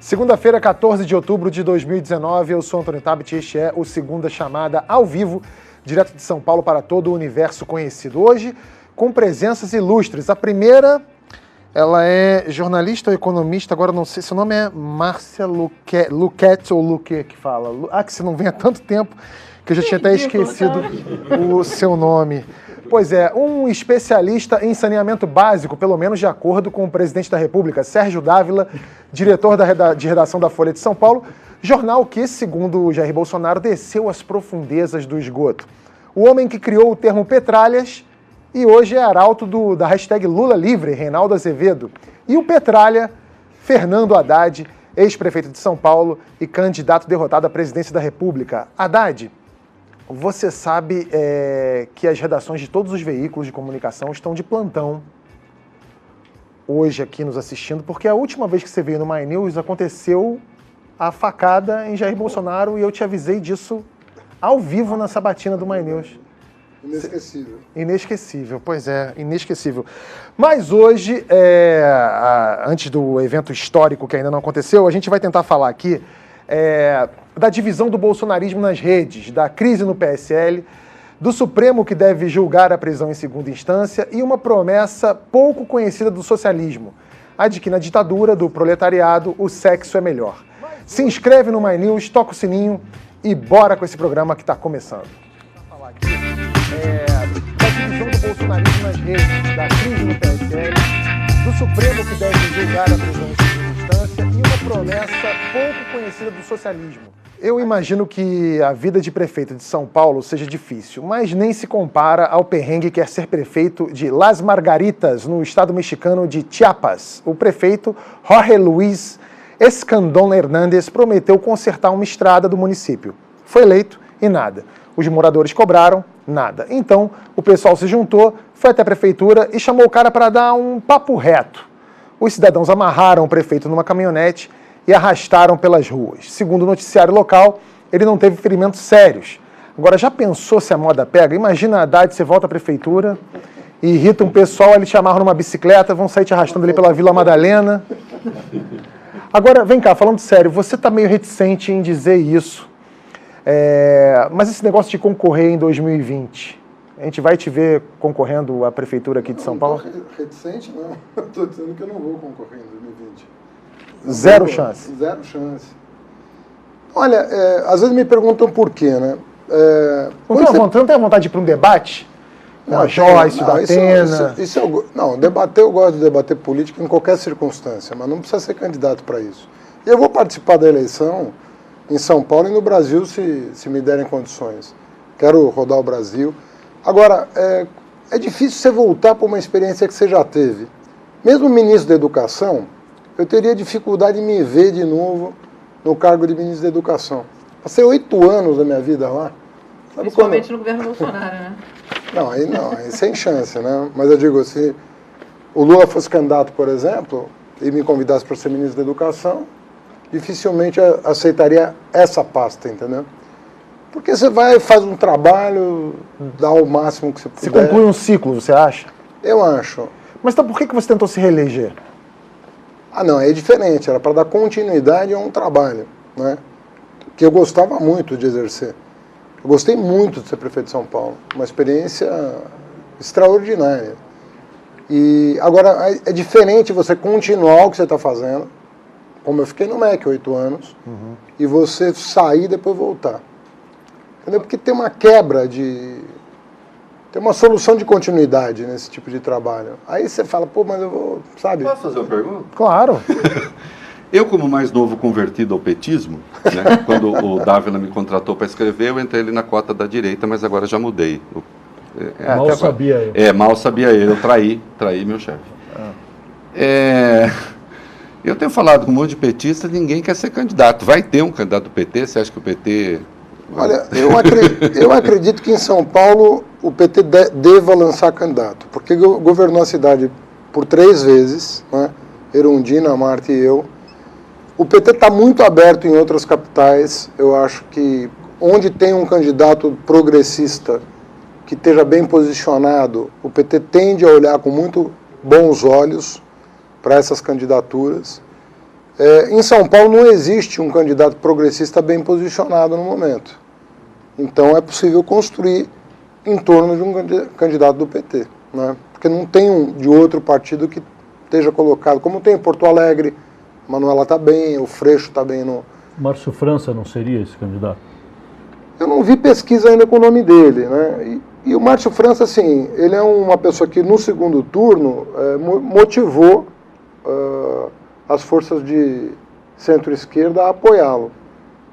Segunda-feira, 14 de outubro de 2019, eu sou Antônio Tabet e este é o Segunda Chamada ao vivo, direto de São Paulo para todo o universo conhecido. Hoje, com presenças ilustres. A primeira, ela é jornalista ou economista, agora não sei, seu nome é Márcia Luquete ou Luque que fala. Que você não vem há tanto tempo que eu já tinha até esquecido o seu nome. Pois é, um especialista em saneamento básico, pelo menos de acordo com o presidente da República, Sérgio Dávila, diretor de redação da Folha de São Paulo, jornal que, segundo Jair Bolsonaro, desceu às profundezas do esgoto. O homem que criou o termo petralhas e hoje é arauto da hashtag Lula Livre, Reinaldo Azevedo. E o petralha, Fernando Haddad, ex-prefeito de São Paulo e candidato derrotado à presidência da República. Haddad, você sabe que as redações de todos os veículos de comunicação estão de plantão hoje aqui nos assistindo, porque a última vez que você veio no My News aconteceu a facada em Jair Bolsonaro e eu te avisei disso ao vivo na sabatina do My News. Inesquecível. Inesquecível, pois é, inesquecível. Mas hoje, antes do evento histórico que ainda não aconteceu, a gente vai tentar falar aqui da divisão do bolsonarismo nas redes, da crise no PSL, do Supremo que deve julgar a prisão em segunda instância e uma promessa pouco conhecida do socialismo, a de que na ditadura do proletariado o sexo é melhor. Se inscreve no My News, toca o sininho e bora com esse programa que está começando. Falar aqui da divisão do bolsonarismo nas redes, da crise no PSL, do Supremo que deve julgar a prisão em segunda instância e uma promessa pouco conhecida do socialismo. Eu imagino que a vida de prefeito de São Paulo seja difícil, mas nem se compara ao perrengue que é ser prefeito de Las Margaritas, no estado mexicano de Chiapas. O prefeito Jorge Luis Escandón Hernández prometeu consertar uma estrada do município. Foi eleito e nada. Os moradores cobraram, nada. Então, o pessoal se juntou, foi até a prefeitura e chamou o cara para dar um papo reto. Os cidadãos amarraram o prefeito numa caminhonete e arrastaram pelas ruas. Segundo o noticiário local, ele não teve ferimentos sérios. Agora, já pensou se a moda pega? Imagina a Haddad, você volta à prefeitura e irrita um pessoal, eles te amarram numa bicicleta, vão sair te arrastando ali pela Vila Madalena. Agora, vem cá, falando sério, você está meio reticente em dizer isso, mas esse negócio de concorrer em 2020, a gente vai te ver concorrendo à prefeitura aqui de São Paulo? Reticente não, estou dizendo que eu não vou concorrer em 2020. Zero chance? Zero chance. Olha, às vezes me perguntam por quê, né? Não tem vontade de ir para um debate? A Joyce, da Atena? Não, eu gosto de debater política em qualquer circunstância, mas não precisa ser candidato para isso. E eu vou participar da eleição em São Paulo e no Brasil, se me derem condições. Quero rodar o Brasil. Agora, é difícil você voltar para uma experiência que você já teve. Mesmo ministro da Educação, eu teria dificuldade em me ver de novo no cargo de ministro da Educação. Passei 8 anos da minha vida lá. Principalmente no governo Bolsonaro, né? Não, aí sem chance, né? Mas eu digo, se o Lula fosse candidato, por exemplo, e me convidasse para ser ministro da Educação, dificilmente aceitaria essa pasta, entendeu? Porque você vai, faz um trabalho, dá o máximo que você puder. Você conclui um ciclo, você acha? Eu acho. Mas então por que você tentou se reeleger? Não, é diferente, era para dar continuidade a um trabalho, né? Que eu gostava muito de exercer. Eu gostei muito de ser prefeito de São Paulo, uma experiência extraordinária. E agora é diferente você continuar o que você está fazendo, como eu fiquei no MEC 8 anos, e você sair e depois voltar. Entendeu? Porque tem uma quebra tem uma solução de continuidade nesse tipo de trabalho. Aí você fala, mas eu vou, sabe? Posso fazer uma pergunta? Claro. Eu, como mais novo convertido ao petismo, né, quando o Dávila me contratou para escrever, eu entrei ali na cota da direita, mas agora já mudei. Mal sabia eu. Mal sabia eu traí meu chefe. Eu tenho falado com um monte de petistas, ninguém quer ser candidato. Vai ter um candidato do PT? Você acha que o PT... Olha, eu acredito que em São Paulo o PT deva lançar candidato, porque governou a cidade por 3 vezes, né? Erundina, Marta e eu. O PT está muito aberto em outras capitais. Eu acho que onde tem um candidato progressista que esteja bem posicionado, o PT tende a olhar com muito bons olhos para essas candidaturas. Em São Paulo não existe um candidato progressista bem posicionado no momento. Então é possível construir em torno de um candidato do PT, né? Porque não tem um de outro partido que esteja colocado, como tem em Porto Alegre, Manuela está bem, o Freixo está bem no... Márcio França não seria esse candidato? Eu não vi pesquisa ainda com o nome dele, né? E o Márcio França, assim, ele é uma pessoa que no segundo turno motivou as forças de centro-esquerda a apoiá-lo,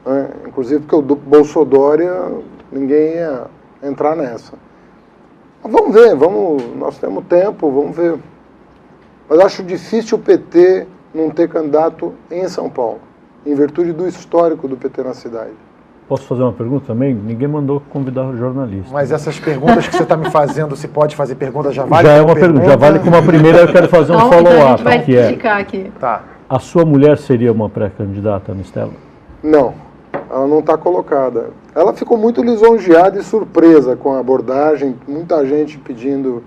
né? Inclusive porque o Bolsodória, ninguém ia entrar nessa. Mas vamos ver, nós temos tempo, vamos ver. Mas acho difícil o PT não ter candidato em São Paulo, em virtude do histórico do PT na cidade. Posso fazer uma pergunta também? Ninguém mandou convidar o jornalista. Mas essas perguntas que você está me fazendo, se pode fazer pergunta, já vale? Já é uma pergunta, já vale como a primeira, eu quero fazer um follow-up, que é... Aqui. Tá. A sua mulher seria uma pré-candidata, Mistela? Não, ela não está colocada. Ela ficou muito lisonjeada e surpresa com a abordagem, muita gente pedindo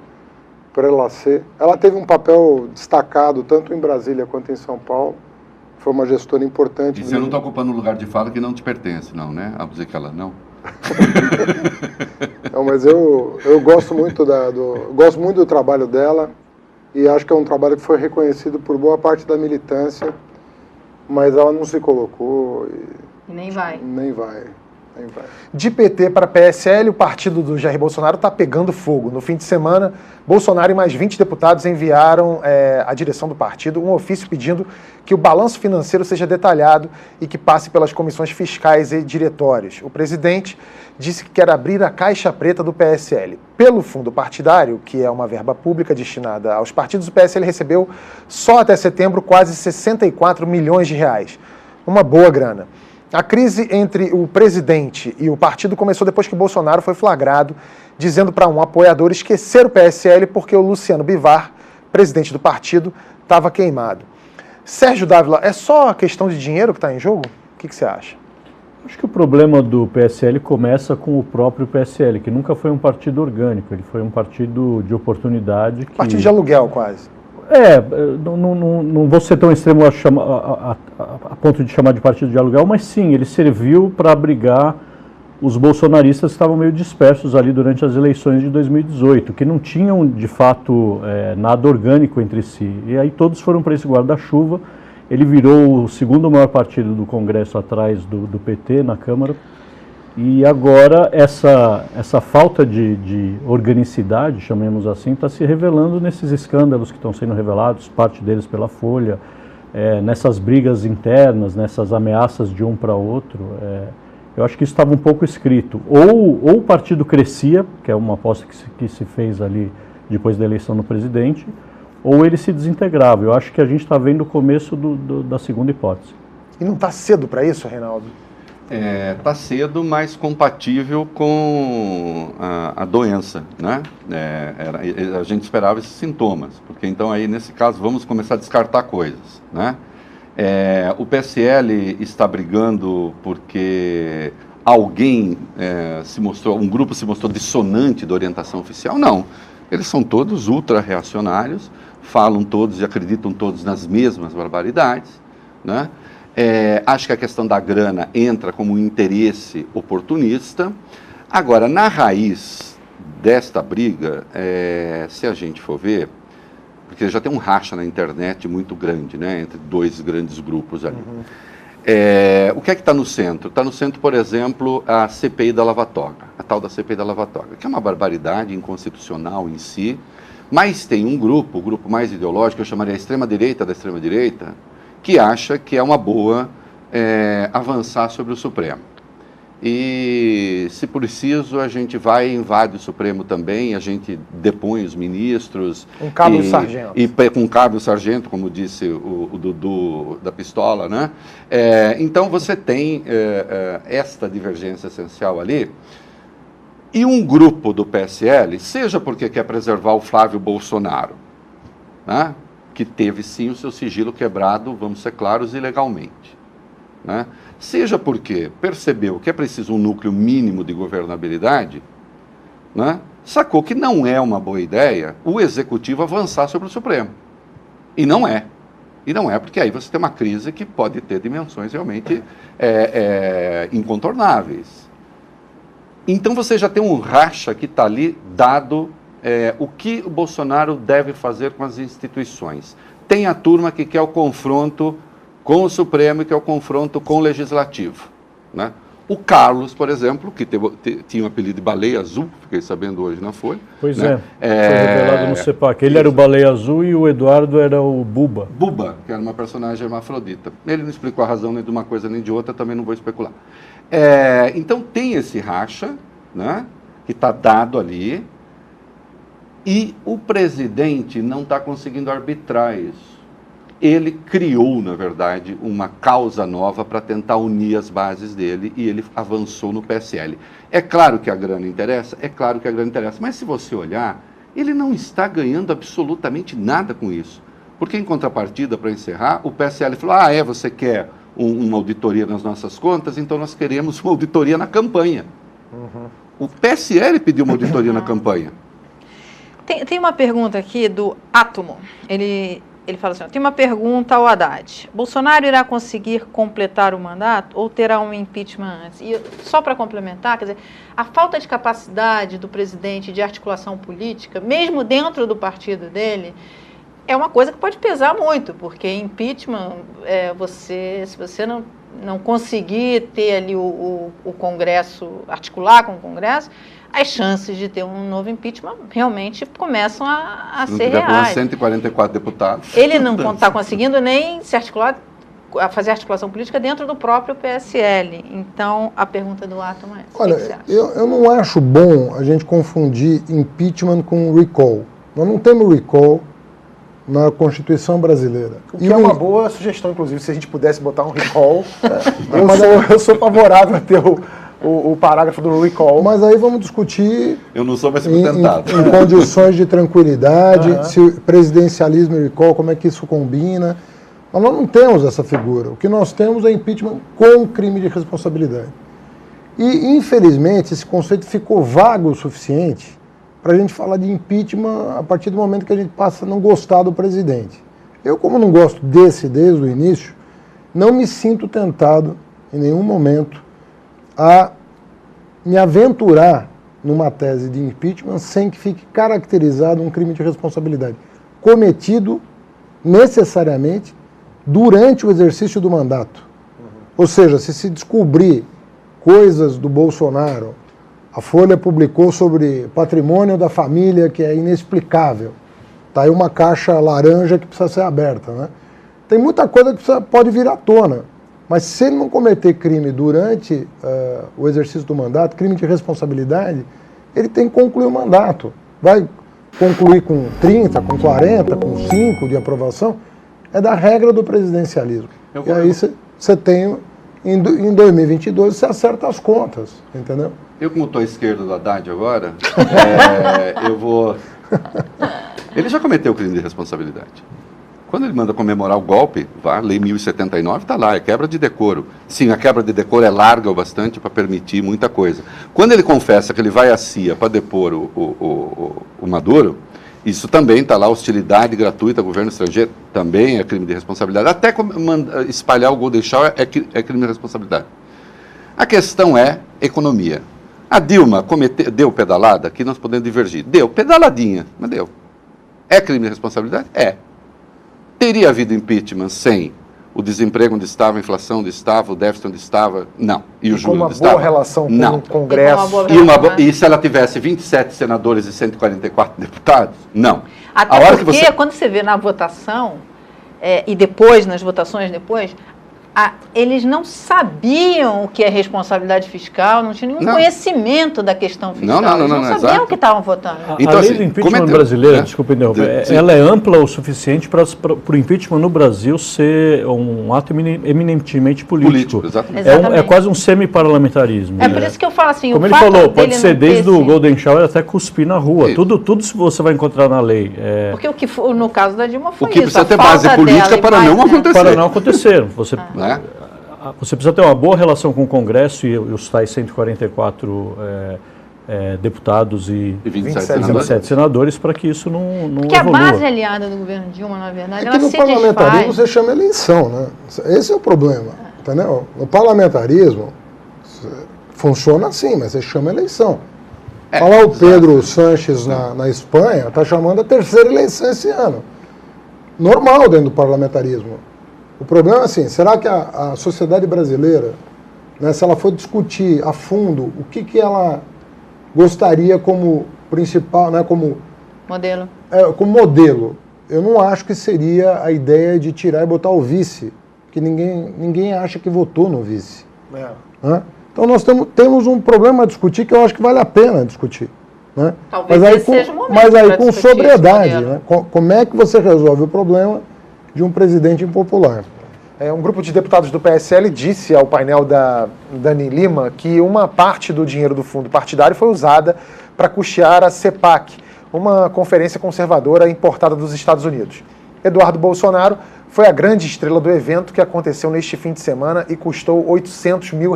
para ela ser. Ela teve um papel destacado tanto em Brasília quanto em São Paulo. Foi uma gestora importante. E você não está ocupando um lugar de fala que não te pertence, não, né? A dizer que ela não. Não, mas eu gosto muito gosto muito do trabalho dela e acho que é um trabalho que foi reconhecido por boa parte da militância, mas ela não se colocou E nem vai. Nem vai. De PT para PSL, o partido do Jair Bolsonaro está pegando fogo. No fim de semana, Bolsonaro e mais 20 deputados enviaram à direção do partido um ofício pedindo que o balanço financeiro seja detalhado e que passe pelas comissões fiscais e diretórios. O presidente disse que quer abrir a caixa preta do PSL. Pelo fundo partidário, que é uma verba pública destinada aos partidos, o PSL recebeu só até setembro quase 64 milhões de reais. Uma boa grana. A crise entre o presidente e o partido começou depois que Bolsonaro foi flagrado dizendo para um apoiador esquecer o PSL porque o Luciano Bivar, presidente do partido, estava queimado. Sérgio Dávila, é só a questão de dinheiro que está em jogo? O que você acha? Acho que o problema do PSL começa com o próprio PSL, que nunca foi um partido orgânico, ele foi um partido de oportunidade. Partido de aluguel, quase. Não vou ser tão extremo a ponto de chamar de partido de aluguel, mas sim, ele serviu para abrigar os bolsonaristas que estavam meio dispersos ali durante as eleições de 2018, que não tinham, de fato, nada orgânico entre si. E aí todos foram para esse guarda-chuva. Ele virou o segundo maior partido do Congresso atrás do PT na Câmara. E agora essa falta de organicidade, chamemos assim, está se revelando nesses escândalos que estão sendo revelados, parte deles pela Folha, nessas brigas internas, nessas ameaças de um para outro. Eu acho que isso estava um pouco escrito. Ou o partido crescia, que é uma aposta que se fez ali depois da eleição do presidente, ou ele se desintegrava. Eu acho que a gente está vendo o começo da segunda hipótese. E não está cedo para isso, Reinaldo? Está cedo, mas compatível com a doença, né? A gente esperava esses sintomas, porque então aí nesse caso vamos começar a descartar coisas, né? O PSL está brigando porque alguém um grupo se mostrou dissonante da orientação oficial? Não, eles são todos ultra-reacionários, falam todos e acreditam todos nas mesmas barbaridades, né? Acho que a questão da grana entra como um interesse oportunista. Agora, na raiz desta briga, se a gente for ver, porque já tem um racha na internet muito grande, né, entre dois grandes grupos ali. O que é que está no centro? Está no centro, por exemplo, a CPI da Lava Toga, a tal da CPI da Lava Toga, que é uma barbaridade inconstitucional em si, mas tem um grupo, o grupo mais ideológico, eu chamaria a extrema-direita da extrema-direita, que acha que é uma boa avançar sobre o Supremo. E, se preciso, a gente vai e invade o Supremo também, a gente depõe os ministros. Com cabo e sargento. Com cabo e sargento, como disse o Dudu da pistola, né? Então, você tem esta divergência essencial ali. E um grupo do PSL, seja porque quer preservar o Flávio Bolsonaro, né? Que teve sim o seu sigilo quebrado, vamos ser claros, ilegalmente, né? Seja porque percebeu que é preciso um núcleo mínimo de governabilidade, né? Sacou que não é uma boa ideia o Executivo avançar sobre o Supremo. E não é. E não é, porque aí você tem uma crise que pode ter dimensões realmente incontornáveis. Então você já tem um racha que está ali dado o que o Bolsonaro deve fazer com as instituições. Tem a turma que quer o confronto com o Supremo e quer o confronto com o Legislativo, né? O Carlos, por exemplo, que tinha o apelido de Baleia Azul, fiquei sabendo hoje na Folha. Pois né? foi revelado no CEPAC. Ele era o Baleia Azul e o Eduardo era o Buba. Buba, que era uma personagem hermafrodita. Ele não explicou a razão nem de uma coisa nem de outra, também não vou especular. Então tem esse racha, né, que está dado ali, e o presidente não está conseguindo arbitrar isso. Ele criou, na verdade, uma causa nova para tentar unir as bases dele e ele avançou no PSL. É claro que a grana interessa? É claro que a grana interessa, mas se você olhar, ele não está ganhando absolutamente nada com isso. Porque, em contrapartida, para encerrar, o PSL falou, você quer uma auditoria nas nossas contas, então nós queremos uma auditoria na campanha. Uhum. O PSL pediu uma auditoria na campanha. Tem uma pergunta aqui do Átomo. Ele fala assim, tem uma pergunta ao Haddad. Bolsonaro irá conseguir completar o mandato ou terá um impeachment antes? E só para complementar, quer dizer, a falta de capacidade do presidente de articulação política, mesmo dentro do partido dele, é uma coisa que pode pesar muito, porque impeachment, se você não conseguir ter ali o Congresso, articular com o Congresso, as chances de ter um novo impeachment realmente começam a ser reais. 144 deputados. Ele não está conseguindo nem se articular, fazer articulação política dentro do próprio PSL. Então, a pergunta do Átomo é essa. Olha, eu não acho bom a gente confundir impeachment com recall. Nós não temos recall na Constituição brasileira. O que é uma boa sugestão, inclusive, se a gente pudesse botar um recall. Eu sou favorável a ter o parágrafo do recall. Mas aí vamos discutir eu não sou, mas tentado. Em condições de tranquilidade, se o presidencialismo e recall, como é que isso combina. Mas nós não temos essa figura. O que nós temos é impeachment com crime de responsabilidade. E, infelizmente, esse conceito ficou vago o suficiente para a gente falar de impeachment a partir do momento que a gente passa a não gostar do presidente. Eu, como não gosto desde o início, não me sinto tentado, em nenhum momento, a me aventurar numa tese de impeachment sem que fique caracterizado um crime de responsabilidade cometido necessariamente durante o exercício do mandato. Ou seja, se descobrir coisas do Bolsonaro, a Folha publicou sobre patrimônio da família que é inexplicável. Está aí uma caixa laranja que precisa ser aberta, né? Tem muita coisa que pode vir à tona. Mas se ele não cometer crime durante o exercício do mandato, crime de responsabilidade, ele tem que concluir o mandato. Vai concluir com 30, com 40, com 5 de aprovação, é da regra do presidencialismo. E aí você tem, em 2022, você acerta as contas, entendeu? Eu, como estou à esquerda do Haddad agora, eu vou... Ele já cometeu crime de responsabilidade. Quando ele manda comemorar o golpe, a Lei 1079 está lá, é quebra de decoro. Sim, a quebra de decoro é larga o bastante para permitir muita coisa. Quando ele confessa que ele vai à CIA para depor o Maduro, isso também está lá, hostilidade gratuita ao governo estrangeiro, também é crime de responsabilidade. Até espalhar o Golden Shower é crime de responsabilidade. A questão é economia. A Dilma deu pedalada, aqui nós podemos divergir. Deu pedaladinha, mas deu. É crime de responsabilidade? É. Teria havido impeachment sem o desemprego onde estava, a inflação onde estava, o déficit onde estava? Não. E o juro onde estava? Uma boa relação com não. o Congresso? E se ela tivesse 27 senadores e 144 deputados? Não. Até porque, quando você vê na votação, e depois, nas votações depois, eles não sabiam o que é responsabilidade fiscal, não tinham nenhum conhecimento da questão fiscal. Eles não sabiam o que estavam votando. Então, a lei do impeachment brasileira, desculpa interromper, ela é ampla o suficiente para o impeachment no Brasil ser um ato eminentemente político. Exatamente. É quase um semi-parlamentarismo. É por isso que eu falo assim, como ele falou, pode ser desde o Golden Shower até cuspir na rua. Tudo você vai encontrar na lei. Porque o que no caso da Dilma foi isso. O que precisa ter base política para não acontecer. Para não acontecer. Você precisa ter uma boa relação com o Congresso e os tais 144 deputados e 27 senadores para que isso não Porque evolua. a base aliada do governo Dilma, na verdade, É ela que no se parlamentarismo desfaz. você chama eleição, né? Esse é o problema, entendeu? No parlamentarismo funciona assim, mas você chama eleição. Olha lá o Pedro Sánchez na Espanha, está chamando a terceira eleição esse ano. Normal dentro do parlamentarismo. O problema é assim, será que a sociedade brasileira, né, se ela for discutir a fundo o que ela gostaria como principal, né, como modelo, eu não acho que seria a ideia de tirar e botar o vice, que ninguém acha que votou no vice. Né? Então nós temos um problema a discutir que eu acho que vale a pena discutir. Né? Talvez mas aí esse seja o momento mas aí para com discutir sobriedade. esse modelo. Né? Como é que você resolve o problema de um presidente impopular? Um grupo de deputados do PSL disse ao painel da Dani Lima que uma parte do dinheiro do fundo partidário foi usada para custear a CEPAC, uma conferência conservadora importada dos Estados Unidos. Eduardo Bolsonaro foi a grande estrela do evento que aconteceu neste fim de semana e custou R$800 mil.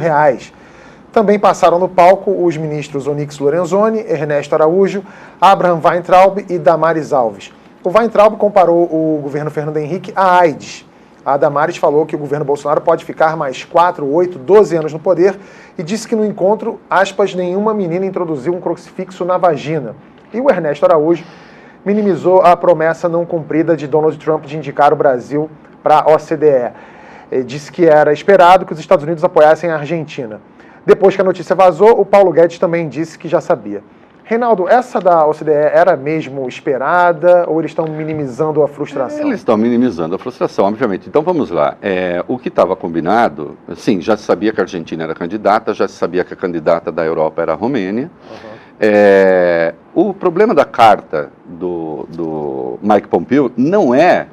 Também passaram no palco os ministros Onyx Lorenzoni, Ernesto Araújo, Abraham Weintraub e Damares Alves. O Weintraub comparou o governo Fernando Henrique à AIDS. A Damares falou que o governo Bolsonaro pode ficar mais 4, 8, 12 anos no poder e disse que no encontro, aspas, nenhuma menina introduziu um crucifixo na vagina. E o Ernesto Araújo minimizou a promessa não cumprida de Donald Trump de indicar o Brasil para a OCDE. Ele disse que era esperado que os Estados Unidos apoiassem a Argentina. Depois que a notícia vazou, o Paulo Guedes também disse que já sabia. Reinaldo, essa da OCDE era mesmo esperada ou eles estão minimizando a frustração? Eles estão minimizando a frustração, obviamente. Então vamos lá. O que estava combinado, sim, já se sabia que a Argentina era candidata, já se sabia que a candidata da Europa era a Romênia. O problema da carta do Mike Pompeo não é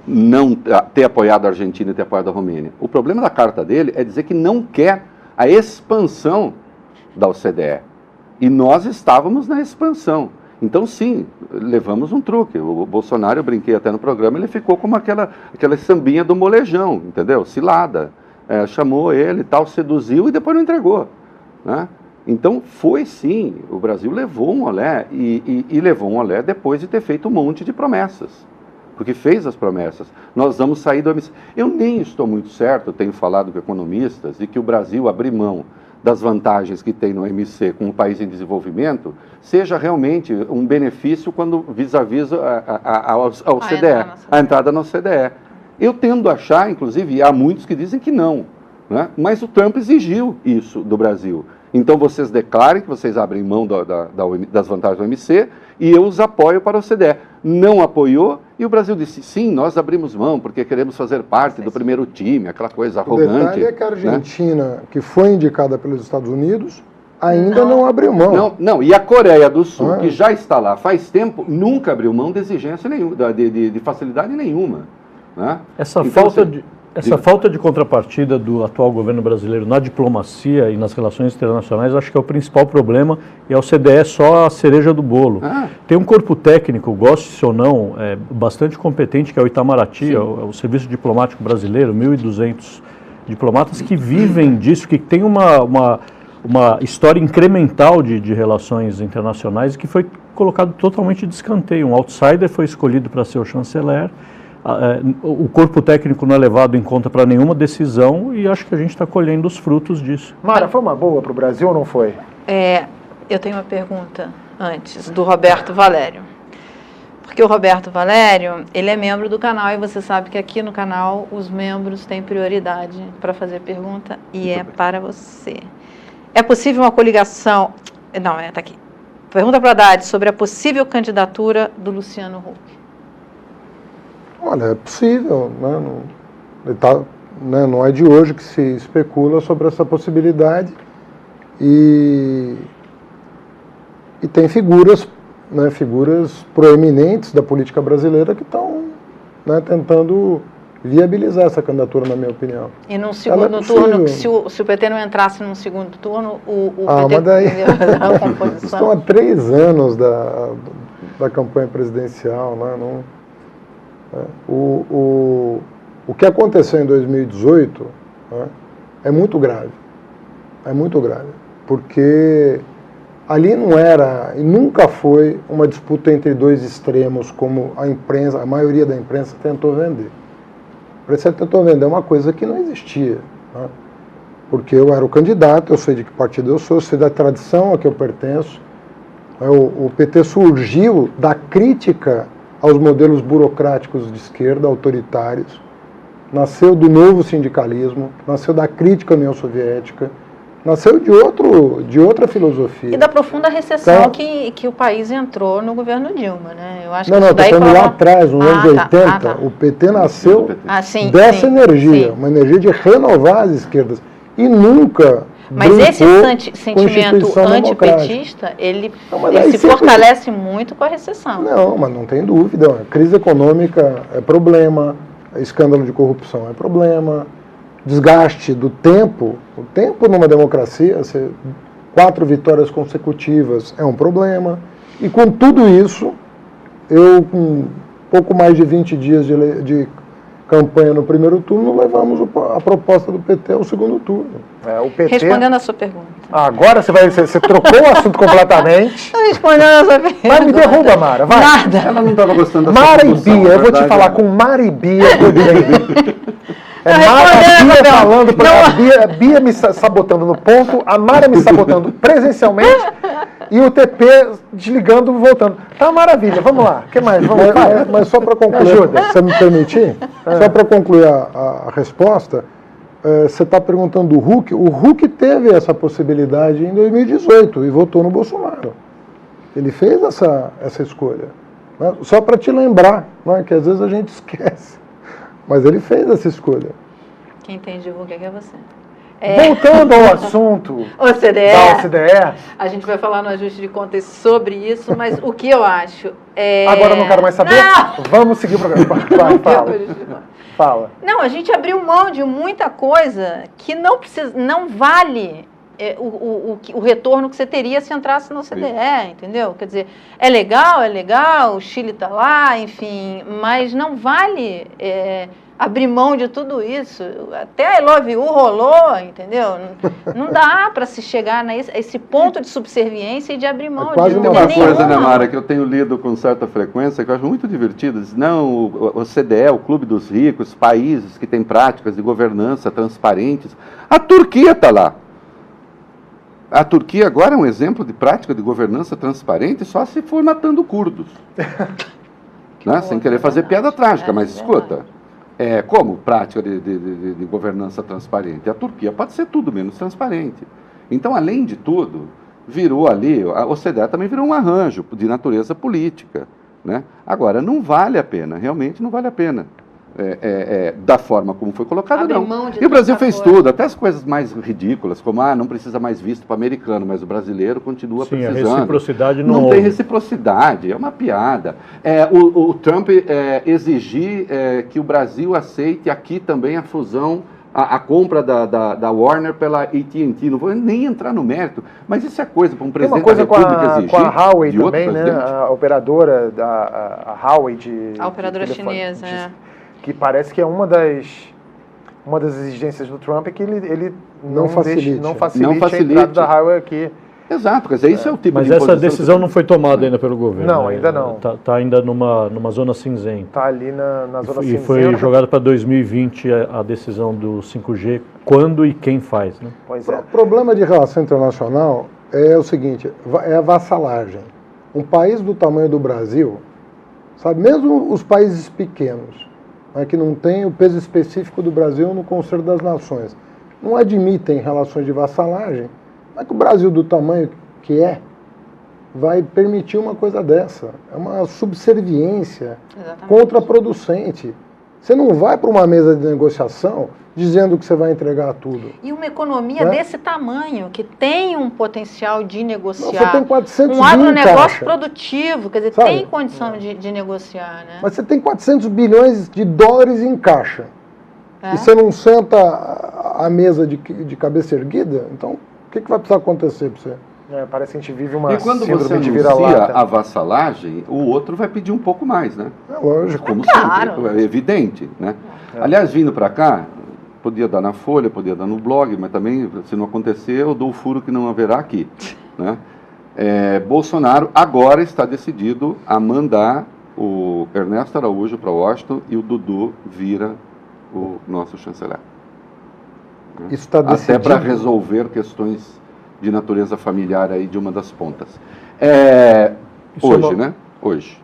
não ter apoiado a Argentina e ter apoiado a Romênia. O problema da carta dele é dizer que não quer a expansão da OCDE. E nós estávamos na expansão. Então, sim, levamos um truque. O Bolsonaro, eu brinquei até no programa, ele ficou como aquela sambinha do molejão, entendeu? Cilada. Chamou ele e tal, seduziu e depois não entregou. Né? Então, foi sim, o Brasil levou um olé e levou um olé depois de ter feito um monte de promessas. Porque fez as promessas. Nós vamos sair do OMC. Eu nem estou muito certo, tenho falado com economistas, de que o Brasil abrir mão das vantagens que tem no OMC como país em desenvolvimento, seja realmente um benefício quando vis-à-vis a OCDE, a entrada na OCDE. Eu tendo a achar, inclusive, e há muitos que dizem que não, né? Mas o Trump exigiu isso do Brasil. Então vocês declarem que vocês abrem mão das vantagens do OMC e eu os apoio para a OCDE. Não apoiou e o Brasil disse, sim, nós abrimos mão porque queremos fazer parte do primeiro time, aquela coisa arrogante. O detalhe é que a Argentina, né, que foi indicada pelos Estados Unidos, ainda não abriu mão. Não, e a Coreia do Sul, que já está lá faz tempo, nunca abriu mão de exigência nenhuma, de facilidade nenhuma. Né? Essa então, falta de contrapartida do atual governo brasileiro na diplomacia e nas relações internacionais, acho que é o principal problema, e a OCDE é só a cereja do bolo. Tem um corpo técnico, goste ou não, bastante competente, que é o Itamaraty, é o Serviço Diplomático Brasileiro, 1.200 diplomatas que vivem disso, que tem uma história incremental de relações internacionais que foi colocado totalmente de escanteio. Um outsider foi escolhido para ser o chanceler. O corpo técnico não é levado em conta para nenhuma decisão e acho que a gente está colhendo os frutos disso. Mara, foi uma boa para o Brasil ou não foi? Eu tenho uma pergunta antes, do Roberto Valério. Porque o Roberto Valério, ele é membro do canal e você sabe que aqui no canal os membros têm prioridade para fazer pergunta e é para você. É possível uma coligação... Não, está aqui. Pergunta para a Haddad sobre a possível candidatura do Luciano Huck. Olha, é possível, né? Não é de hoje que se especula sobre essa possibilidade e tem figuras proeminentes da política brasileira que estão, né, tentando viabilizar essa candidatura, na minha opinião. E num segundo turno, se o PT não entrasse num segundo turno, o PT mas daí a composição... Estão há 3 anos da campanha presidencial, né? O que aconteceu em 2018, né, é muito grave, porque Ali não era e nunca foi uma disputa entre dois extremos, como a imprensa, a maioria da imprensa tentou vender. A imprensa tentou vender uma coisa que não existia, né? Porque eu era o candidato, eu sei de que partido eu sei da tradição a que eu pertenço. O PT surgiu da crítica aos modelos burocráticos de esquerda, autoritários, nasceu do novo sindicalismo, nasceu da crítica à União Soviética, nasceu de outra filosofia. E da profunda recessão Então, que o país entrou no governo Dilma, né? Eu acho não, que não, isso daí estou falando lá coloca- atrás, nos anos 80, tá. o PT nasceu Sim, dessa sim, energia, sim. uma energia de renovar as esquerdas. E nunca Mas brincou esse com sentimento instituição democrática. antipetista, ele Não, mas aí se sempre- fortalece muito com a recessão. Não, mas não tem dúvida. A crise econômica é problema, escândalo de corrupção é problema, desgaste do tempo. O tempo numa democracia, 4 vitórias consecutivas é um problema. E com tudo isso, eu, com pouco mais de 20 dias de campanha no primeiro turno, levamos a proposta do PT ao segundo turno. O PT... Respondendo a sua pergunta. Agora você trocou o assunto completamente. Estou respondendo a sua pergunta. Mas me derruba, Mara, vai. Nada. Ela não estava gostando da Mara e solução, Bia, na eu vou te verdade, falar né? com Mara e Bia, tudo bem. É Não, Mara respondendo, Bia não. falando pra Não. a Bia me sabotando no ponto, a Mara me sabotando presencialmente e o TP desligando e voltando. Tá maravilha, vamos lá. O que mais? Vamos lá. Mas só para concluir, ajuda. se você me permitir, só para concluir a resposta, você está perguntando do Huck. O Huck teve essa possibilidade em 2018 e votou no Bolsonaro. Ele fez essa escolha. Né? Só para te lembrar, né, que às vezes a gente esquece. Mas ele fez essa escolha. Quem entende o que é você. Voltando ao assunto OCDE, da OCDE, a gente vai falar no ajuste de contas sobre isso, mas o que eu acho é... agora eu não quero mais saber. Não! Vamos seguir o programa. Vai, fala. Fala. Não, a gente abriu mão de muita coisa que não precisa, não vale o retorno que você teria se entrasse no OCDE, entendeu? Quer dizer, é legal, o Chile está lá, enfim, mas não vale abrir mão de tudo isso. Até I Love You rolou, entendeu? Não dá para se chegar a esse ponto de subserviência e de abrir mão quase de uma Tem uma nenhuma. coisa, né, Mara, que eu tenho lido com certa frequência, que eu acho muito divertida. Diz, não, o CDE, o Clube dos Ricos, países que têm práticas de governança transparentes. A Turquia está lá. A Turquia agora é um exemplo de prática de governança transparente só se for matando curdos. Né? Sem querer fazer piada trágica, mas escuta. Como prática de governança transparente? A Turquia pode ser tudo menos transparente. Então, além de tudo, virou ali, a OCDE também virou um arranjo de natureza política. Né? Agora, não vale a pena, realmente não vale a pena. Da forma como foi colocado, Abre não. mão de E o Brasil tanta fez coisa. tudo, até as coisas mais ridículas, como não precisa mais visto para americano, mas o brasileiro continua Sim, a precisando. reciprocidade não Não tem houve. reciprocidade, é uma piada. O Trump exigir que o Brasil aceite aqui também a fusão, a compra da Warner pela AT&T. Não vou nem entrar no mérito, mas isso é coisa para um Tem presidente uma coisa da República exigir com a Huawei de outro também, né? presidente. A operadora, a Huawei de... A operadora de telefone, chinesa, que parece que é uma das exigências do Trump é que ele Não facilite. não facilite Não a entrada facilite. da Huawei aqui. Exato, quer dizer, isso é o tipo Mas de essa imposição decisão que- não foi tomada ainda pelo governo. Não, ainda não. Está ainda numa zona cinzenta. Tá ali na zona E cinzenta. foi jogada para 2020 a decisão do 5G, quando e quem faz, né? Pois O é. problema de relação internacional é o seguinte, é a vassalagem. Um país do tamanho do Brasil, sabe, mesmo os países pequenos, né, que não têm o peso específico do Brasil no Conselho das Nações, não admitem relações de vassalagem, mas que o Brasil do tamanho que vai permitir uma coisa dessa. É uma subserviência Exatamente. contraproducente. Você não vai para uma mesa de negociação dizendo que você vai entregar tudo. E uma economia Né? desse tamanho, que tem um potencial de negociar, Não, você tem 400 um bi em agronegócio caixa. produtivo, quer dizer, Sabe? tem condição de negociar, né? Mas você tem 400 bilhões de dólares em caixa. É. E você não senta à mesa de cabeça erguida? Então, o que vai precisar acontecer para você? Parece que a gente vive uma E quando você síndrome de anuncia vira-lata. a vassalagem, o outro vai pedir um pouco mais, né? É lógico. Como claro. sempre, é evidente, né? Aliás, vindo para cá, podia dar na Folha, podia dar no blog, mas também, se não acontecer, eu dou o furo que não haverá aqui, né? Bolsonaro agora está decidido a mandar o Ernesto Araújo para Washington e o Dudu vira o nosso chanceler. Isso está Até decidido. para resolver questões de natureza familiar aí de uma das pontas. Hoje, né? Hoje.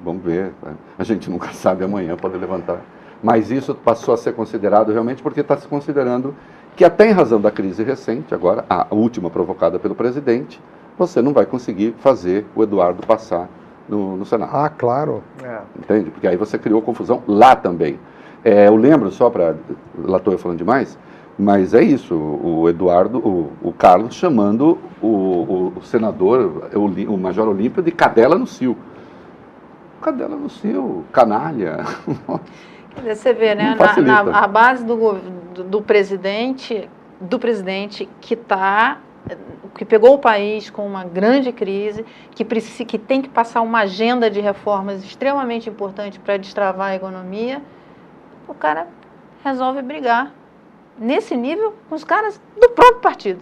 Vamos ver. A gente nunca sabe, amanhã pode levantar. Mas isso passou a ser considerado realmente porque está se considerando que até em razão da crise recente, agora, a última provocada pelo presidente, você não vai conseguir fazer o Eduardo passar no Senado. Ah, claro. Entende? Porque aí você criou confusão lá também. Eu lembro, só para... Lá estou eu falando demais, mas é isso, o Eduardo, o Carlos chamando o senador, o Major Olímpio, de cadela no cio. Cadela no cio, canalha. Quer dizer, você vê, né? A base do presidente que pegou o país com uma grande crise, que tem que passar uma agenda de reformas extremamente importante para destravar a economia, o cara resolve brigar nesse nível com os caras do próprio partido.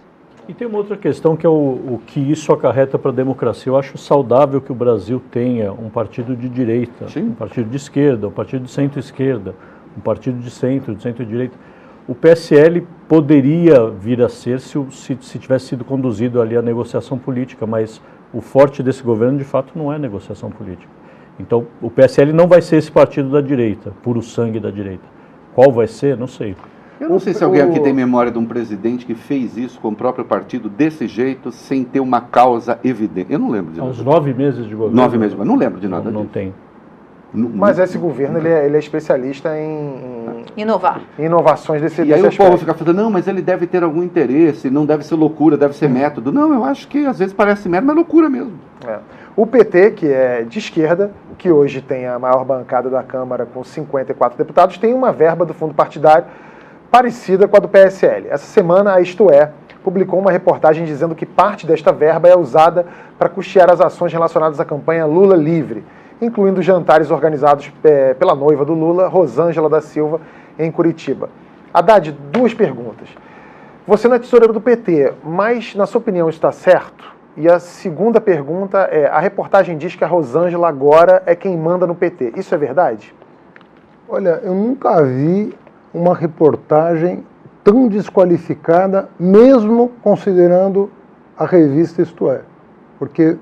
E tem uma outra questão que é o que isso acarreta para a democracia. Eu acho saudável que o Brasil tenha um partido de direita, Sim. um partido de esquerda, um partido de centro-esquerda, um partido de centro-direita. O PSL poderia vir a ser se tivesse sido conduzido ali a negociação política, mas o forte desse governo, de fato, não é negociação política. Então, o PSL não vai ser esse partido da direita, puro sangue da direita. Qual vai ser? Não sei. Eu não sei se alguém aqui tem memória de um presidente que fez isso com o próprio partido desse jeito, sem ter uma causa evidente. Eu não lembro de nada. Há uns 9 meses de governo. 9 meses, mas não lembro de nada Não disso. tem. Mas esse governo ele é especialista em Inovar. inovações desse E aí o aspecto. povo fica falando, não, mas ele deve ter algum interesse, não deve ser loucura, deve ser método. Não, eu acho que às vezes parece método, mas é loucura mesmo. O PT, que é de esquerda, que hoje tem a maior bancada da Câmara com 54 deputados, tem uma verba do fundo partidário parecida com a do PSL. Essa semana, a Isto É publicou uma reportagem dizendo que parte desta verba é usada para custear as ações relacionadas à campanha Lula Livre, incluindo jantares organizados pela noiva do Lula, Rosângela da Silva, em Curitiba. Haddad, 2 perguntas. Você não é tesoureiro do PT, mas, na sua opinião, isso está certo? E a segunda pergunta é, a reportagem diz que a Rosângela agora é quem manda no PT. Isso é verdade? Olha, eu nunca vi uma reportagem tão desqualificada, mesmo considerando a revista Isto É. Porque,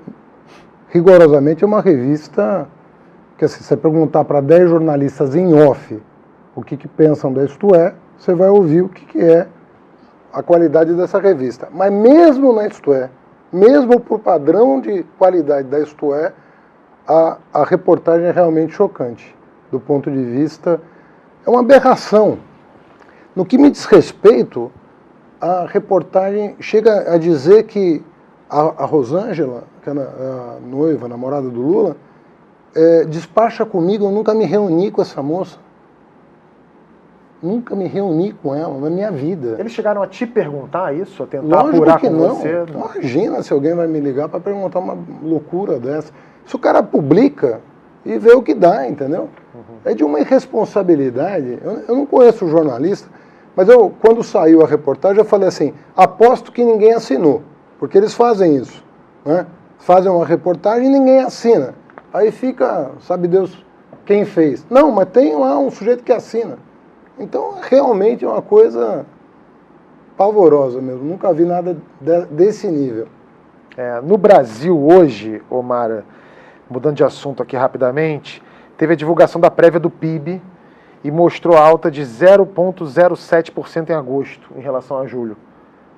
rigorosamente, é uma revista que, se você perguntar para 10 jornalistas em off o que pensam da Isto É, você vai ouvir o que é a qualidade dessa revista. Mas mesmo na Isto É, mesmo por padrão de qualidade da Isto É, a reportagem é realmente chocante. Do ponto de vista... É uma aberração. No que me diz respeito, a reportagem chega a dizer que a Rosângela, que é a noiva, a namorada do Lula, despacha comigo, eu nunca me reuni com essa moça. Nunca me reuni com ela na minha vida. Eles chegaram a te perguntar isso, a tentar Lógico apurar que com não. você? Imagina se alguém vai me ligar para perguntar uma loucura dessa. Se o cara publica e vê o que dá, entendeu? É de uma irresponsabilidade. Eu não conheço o jornalista, mas quando saiu a reportagem, eu falei assim, aposto que ninguém assinou, porque eles fazem isso, né? Fazem uma reportagem e ninguém assina. Aí fica, sabe Deus quem fez. Não, mas tem lá um sujeito que assina. Então, realmente é uma coisa pavorosa mesmo. Nunca vi nada desse nível. No Brasil hoje, Omar, mudando de assunto aqui rapidamente, teve a divulgação da prévia do PIB e mostrou alta de 0,07% em agosto em relação a julho.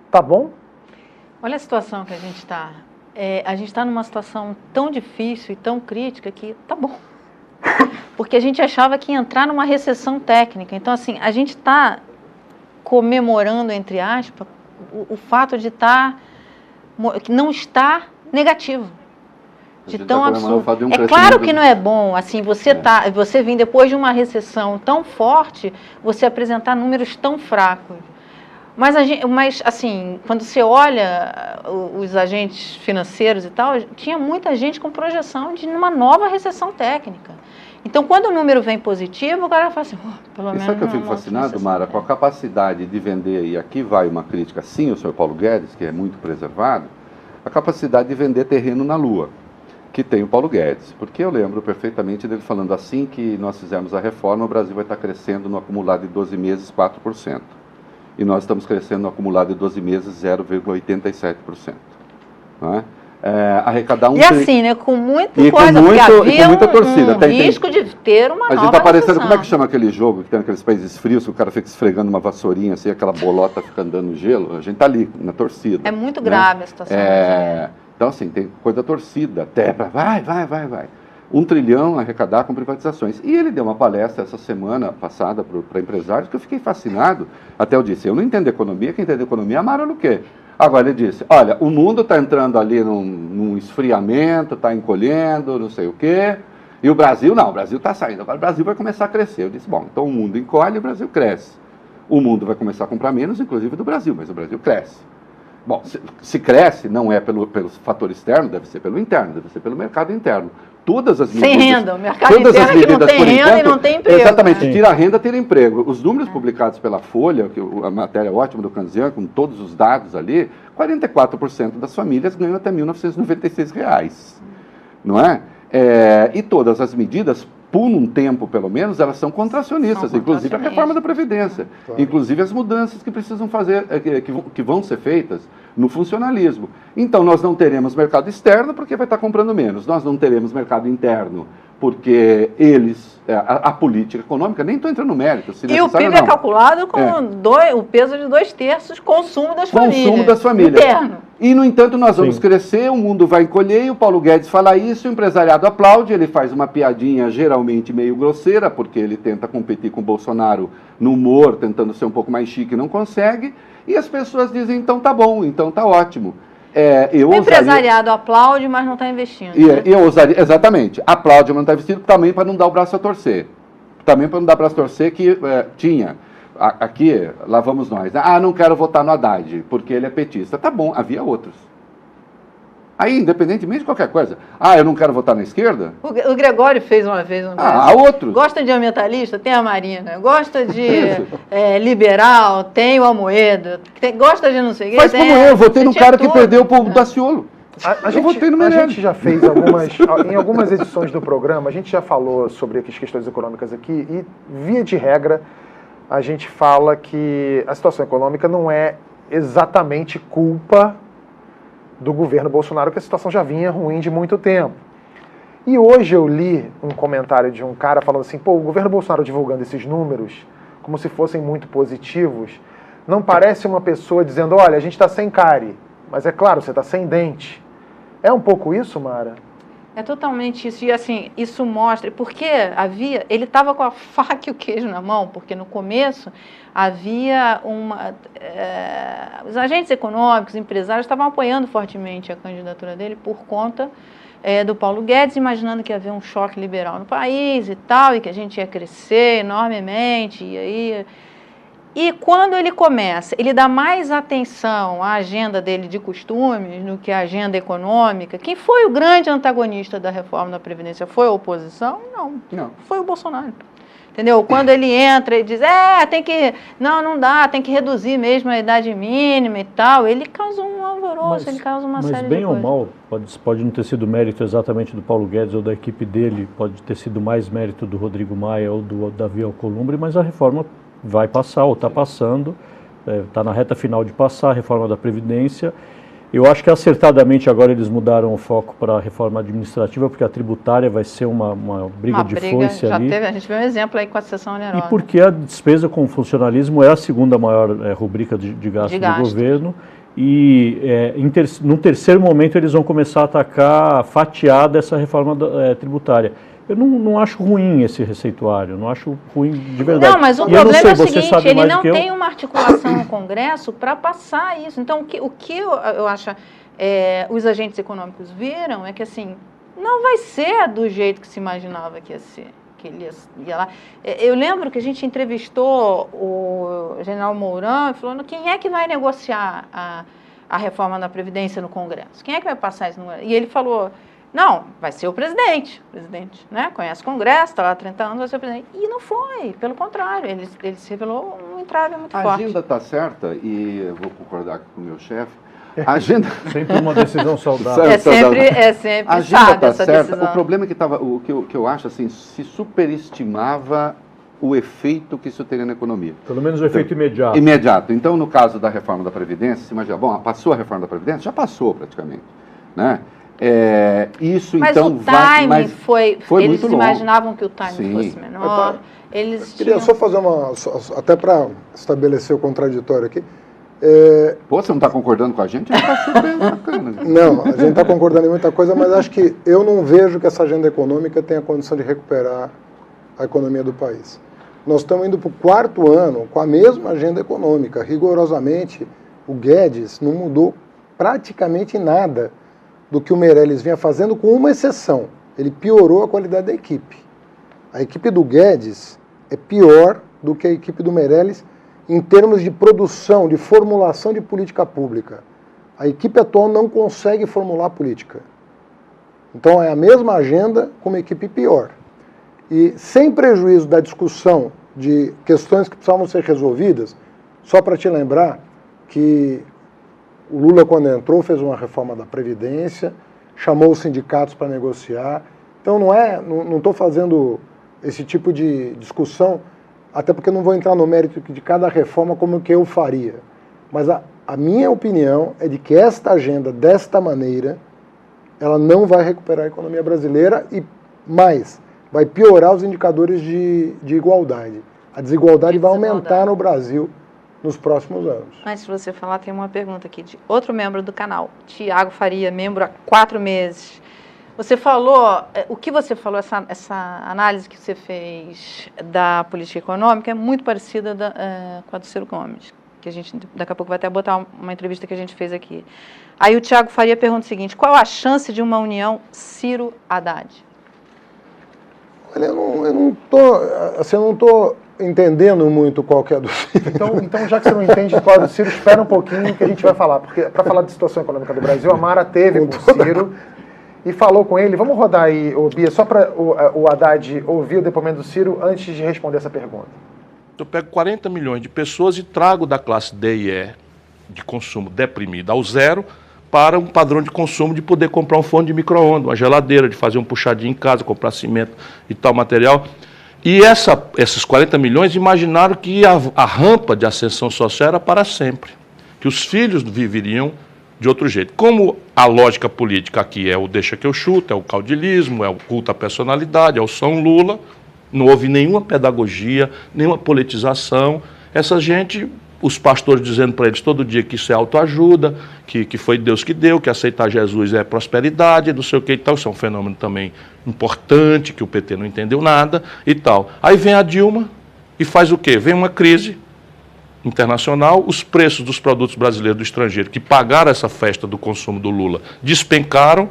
Tá bom? Olha a situação que a gente está. A gente está numa situação tão difícil e tão crítica que tá bom. Porque a gente achava que ia entrar numa recessão técnica. Então, assim, a gente está comemorando, entre aspas, o fato de não estar negativo. De tão absurdo. É claro que não é bom, assim, você vir depois de uma recessão tão forte, você apresentar números tão fracos. Mas assim, quando você olha os agentes financeiros e tal, tinha muita gente com projeção de uma nova recessão técnica. Então, quando o número vem positivo, o cara fala assim, pelo menos... E sabe que eu fico fascinado, Mara, com a capacidade de vender, e aqui vai uma crítica, sim, o senhor Paulo Guedes, que é muito preservado, a capacidade de vender terreno na Lua, que tem o Paulo Guedes. Porque eu lembro perfeitamente dele falando, assim que nós fizermos a reforma, o Brasil vai estar crescendo no acumulado de 12 meses 4%. E nós estamos crescendo no acumulado de 12 meses 0,87%. Não é? Arrecadar um... E assim, né, com muita e coisa, com porque havia muita torcida. risco de ter uma a nova gente tá parecendo, recessão. como é que chama aquele jogo que tem aqueles países frios, que o cara fica esfregando uma vassourinha, assim, aquela bolota fica andando no gelo? A gente tá ali, na torcida. É muito né? grave a situação. Então, assim, tem coisa da torcida, até para vai. 1 trilhão arrecadar com privatizações. E ele deu uma palestra essa semana passada para empresários que eu fiquei fascinado. Até eu disse, eu não entendo economia, quem entende economia é Amaro Luque. Agora ele disse, olha, o mundo está entrando ali num esfriamento, está encolhendo, não sei o quê, e o Brasil não, o Brasil está saindo, agora o Brasil vai começar a crescer. Eu disse, bom, então o mundo encolhe e o Brasil cresce. O mundo vai começar a comprar menos, inclusive do Brasil, mas o Brasil cresce. Bom, se cresce, não é pelo fator externo, deve ser pelo interno, deve ser pelo mercado interno. Todas as medidas... Sem renda, o mercado todas interno as é que não medidas, tem por renda enquanto, e não tem emprego. Exatamente, Né? tira a renda, tira emprego. Os números publicados pela Folha, a matéria ótima do Canzian, com todos os dados ali, 44% das famílias ganham até R$ 1.996, não é? E todas as medidas, por um tempo pelo menos, elas são contracionistas, inclusive a reforma da Previdência, Claro. Inclusive as mudanças que precisam fazer, que vão ser feitas no funcionalismo. Então nós não teremos mercado externo porque vai estar comprando menos, nós não teremos mercado interno porque a política econômica, nem estou entrando no mérito. Se E o PIB é calculado com o peso de 2/3 consumo das famílias. Consumo das famílias. Interno. E, no entanto, nós vamos crescer, o mundo vai encolher, e o Paulo Guedes fala isso, o empresariado aplaude, ele faz uma piadinha geralmente meio grosseira, porque ele tenta competir com o Bolsonaro no humor, tentando ser um pouco mais chique e não consegue, e as pessoas dizem, então tá bom, então tá ótimo. O empresariado aplaude, mas não está investindo. Eu ousaria, exatamente, aplaude, mas não está investindo, também para não dar o braço a torcer. Também para não dar o braço a torcer que tinha... Aqui, lá vamos nós. Né? Não quero votar no Haddad, porque ele é petista. Tá bom, havia outros. Aí, independentemente de qualquer coisa. Eu não quero votar na esquerda? O Gregório fez uma vez um há outros. Gosta de ambientalista? Tem a Marina. Gosta de liberal? Tem o Amoedo. Gosta de não sei o que? Faz como eu votei no cara que perdeu pro Daciolo. A gente já fez em algumas edições do programa, a gente já falou sobre as questões econômicas aqui e, via de regra, a gente fala que a situação econômica não é exatamente culpa do governo Bolsonaro, que a situação já vinha ruim de muito tempo. E hoje eu li um comentário de um cara falando assim, o governo Bolsonaro divulgando esses números como se fossem muito positivos, não parece uma pessoa dizendo, olha, a gente está sem cárie, mas é claro, você está sem dente. É um pouco isso, Mara? É totalmente isso, e assim, isso mostra, porque ele estava com a faca e o queijo na mão, porque no começo havia os agentes econômicos, empresários, estavam apoiando fortemente a candidatura dele por conta do Paulo Guedes, imaginando que ia haver um choque liberal no país e tal, e que a gente ia crescer enormemente, E quando ele começa, ele dá mais atenção à agenda dele de costumes do que à agenda econômica. Quem foi o grande antagonista da reforma da Previdência? Foi a oposição? Não. Foi o Bolsonaro. Entendeu? Quando ele entra e diz, não dá, tem que reduzir mesmo a idade mínima e tal, ele causa um alvoroço, ele causa uma série de coisas. Mas bem ou mal, pode não ter sido mérito exatamente do Paulo Guedes ou da equipe dele, pode ter sido mais mérito do Rodrigo Maia ou do Davi Alcolumbre, mas a reforma vai passar, ou está passando, está na reta final de passar, a reforma da Previdência. Eu acho que acertadamente agora eles mudaram o foco para a reforma administrativa, porque a tributária vai ser uma briga de foice ali. A gente viu um exemplo aí com a sessão onerosa. E porque a despesa com funcionalismo é a segunda maior rubrica de gasto do governo. E no terceiro momento eles vão começar a atacar fatiada essa reforma tributária. Eu não acho ruim esse receituário, não acho ruim de verdade. Não, mas o problema é o seguinte, ele não tem uma articulação no Congresso para passar isso. Então, o que eu acho os agentes econômicos viram é que, assim, não vai ser do jeito que se imaginava que ia ser, que ele ia lá. Eu lembro que a gente entrevistou o general Mourão falando quem é que vai negociar a reforma da Previdência no Congresso? Quem é que vai passar isso no Congresso? E ele falou... Não, vai ser o presidente, né? Conhece o Congresso, está lá há 30 anos, vai ser o presidente. E não foi, pelo contrário, ele se revelou um entrave muito forte. A agenda está certa, e eu vou concordar com o meu chefe, A agenda... Sempre uma decisão saudável. É sempre A agenda sábia está essa certa. decisão. O problema é que o que eu acho assim, se superestimava o efeito que isso teria na economia. Pelo menos o efeito imediato. Imediato. Então, no caso da reforma da Previdência, você imagina, bom, passou a reforma da Previdência? Já passou praticamente, né? Isso Mas então o timing foi muito eles longo. imaginavam que o timing Sim. fosse menor. Eles Queria tinham... só fazer até para estabelecer o contraditório aqui. Pô, você não está concordando com a gente? Está super bacana. Não, a gente está concordando em muita coisa, mas acho que eu não vejo que essa agenda econômica tenha condição de recuperar a economia do país. Nós estamos indo para o 4º ano com a mesma agenda econômica. Rigorosamente, o Guedes não mudou praticamente nada do que o Meirelles vinha fazendo, com uma exceção. Ele piorou a qualidade da equipe. A equipe do Guedes é pior do que a equipe do Meirelles em termos de produção, de formulação de política pública. A equipe atual não consegue formular política. Então é a mesma agenda com uma equipe pior. E sem prejuízo da discussão de questões que precisavam ser resolvidas, só para te lembrar que o Lula, quando entrou, fez uma reforma da Previdência, chamou os sindicatos para negociar. Então não estou fazendo esse tipo de discussão, até porque não vou entrar no mérito de cada reforma como que eu faria. Mas a minha opinião é de que esta agenda, desta maneira, ela não vai recuperar a economia brasileira e, mais, vai piorar os indicadores de igualdade. A desigualdade vai aumentar no Brasil nos próximos anos. Antes de você falar, tem uma pergunta aqui de outro membro do canal, Tiago Faria, membro há 4 meses. Você falou, o que você falou, essa análise que você fez da política econômica é muito parecida com a do Ciro Gomes, que a gente daqui a pouco vai até botar uma entrevista que a gente fez aqui. Aí o Tiago Faria pergunta o seguinte: qual a chance de uma união Ciro-Haddad? Olha, eu não estou entendendo muito qual que é a do Ciro. Então, já que você não entende qual é do Ciro, espera um pouquinho que a gente vai falar. Porque para falar da situação econômica do Brasil, a Mara teve com o Ciro e falou com ele. Vamos rodar aí, Bia, só para o Haddad ouvir o depoimento do Ciro antes de responder essa pergunta. Eu pego 40 milhões de pessoas e trago da classe D e E de consumo deprimida ao zero para um padrão de consumo de poder comprar um forno de micro-ondas, uma geladeira, de fazer um puxadinho em casa, comprar cimento e tal material. E esses 40 milhões imaginaram que a rampa de ascensão social era para sempre, que os filhos viveriam de outro jeito. Como a lógica política aqui é o deixa que eu chuto, é o caudilismo, é o culto à personalidade, é o São Lula, não houve nenhuma pedagogia, nenhuma politização. Essa gente, os pastores dizendo para eles todo dia que isso é autoajuda, que foi Deus que deu, que aceitar Jesus é prosperidade, não sei o que e tal. Isso é um fenômeno também importante, que o PT não entendeu nada e tal. Aí vem a Dilma e faz o quê? Vem uma crise internacional, os preços dos produtos brasileiros do estrangeiro, que pagaram essa festa do consumo do Lula, despencaram.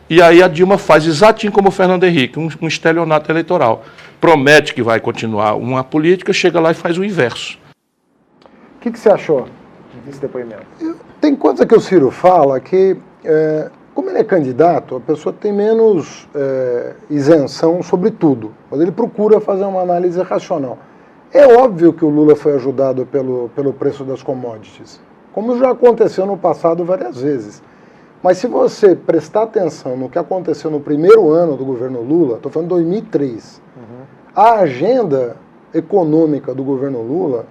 E aí a Dilma faz exatinho como o Fernando Henrique, um estelionato eleitoral. Promete que vai continuar uma política, chega lá e faz o inverso. O que você achou desse depoimento? Tem coisa que o Ciro fala que, como ele é candidato, a pessoa tem menos isenção sobre tudo, mas ele procura fazer uma análise racional. É óbvio que o Lula foi ajudado pelo preço das commodities, como já aconteceu no passado várias vezes. Mas se você prestar atenção no que aconteceu no primeiro ano do governo Lula, estou falando de 2003, a agenda econômica do governo Lula,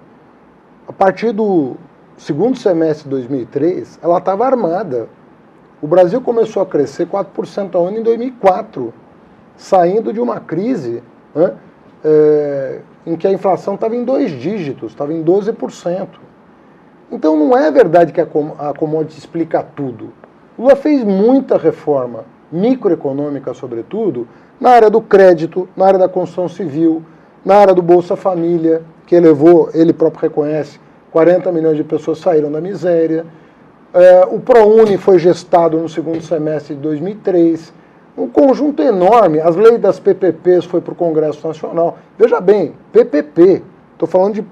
a partir do segundo semestre de 2003, ela estava armada. O Brasil começou a crescer 4% ao ano em 2004, saindo de uma crise, né, em que a inflação estava em 2 dígitos, estava em 12%. Então não é verdade que a commodity explica tudo. Lula fez muita reforma microeconômica, sobretudo, na área do crédito, na área da construção civil, na área do Bolsa Família, que elevou, ele próprio reconhece, 40 milhões de pessoas saíram da miséria. O ProUni foi gestado no segundo semestre de 2003. Um conjunto enorme, as leis das PPPs foi para o Congresso Nacional. Veja bem, PPP, estou falando de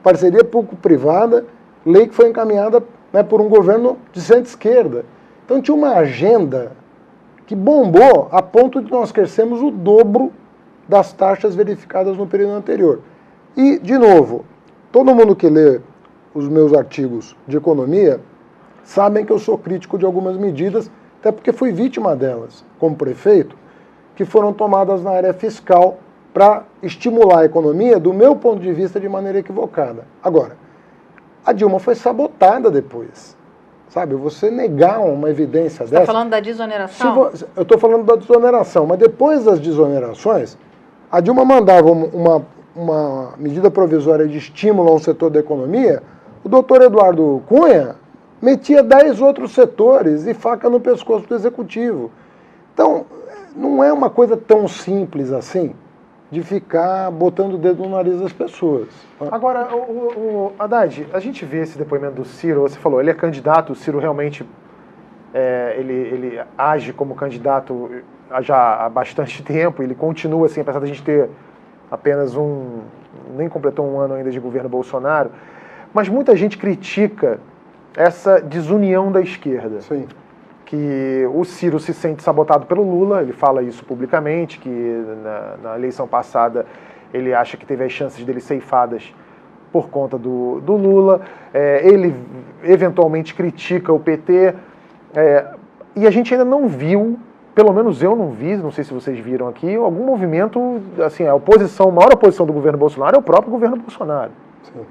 parceria público-privada, lei que foi encaminhada, né, por um governo de centro-esquerda. Então tinha uma agenda que bombou a ponto de nós crescermos o dobro das taxas verificadas no período anterior. E, de novo, todo mundo que lê os meus artigos de economia sabem que eu sou crítico de algumas medidas, até porque fui vítima delas, como prefeito, que foram tomadas na área fiscal para estimular a economia, do meu ponto de vista, de maneira equivocada. Agora, a Dilma foi sabotada depois. Sabe, você negar uma evidência dessa... Você está falando da desoneração? Eu estou falando da desoneração, mas depois das desonerações, a Dilma mandava uma medida provisória de estímulo a um setor da economia, o doutor Eduardo Cunha metia 10 outros setores e faca no pescoço do executivo. Então, não é uma coisa tão simples assim de ficar botando o dedo no nariz das pessoas. Agora, Haddad, a gente vê esse depoimento do Ciro, você falou, ele é candidato, o Ciro realmente ele age como candidato já há bastante tempo, ele continua assim, apesar da gente ter apenas nem completou um ano ainda de governo Bolsonaro, mas muita gente critica essa desunião da esquerda. Sim. Que o Ciro se sente sabotado pelo Lula, ele fala isso publicamente, que na eleição passada ele acha que teve as chances dele ceifadas por conta do Lula, ele eventualmente critica o PT, e a gente ainda não viu, pelo menos eu não vi, não sei se vocês viram aqui, algum movimento, assim, a maior oposição do governo Bolsonaro é o próprio governo Bolsonaro. Sim.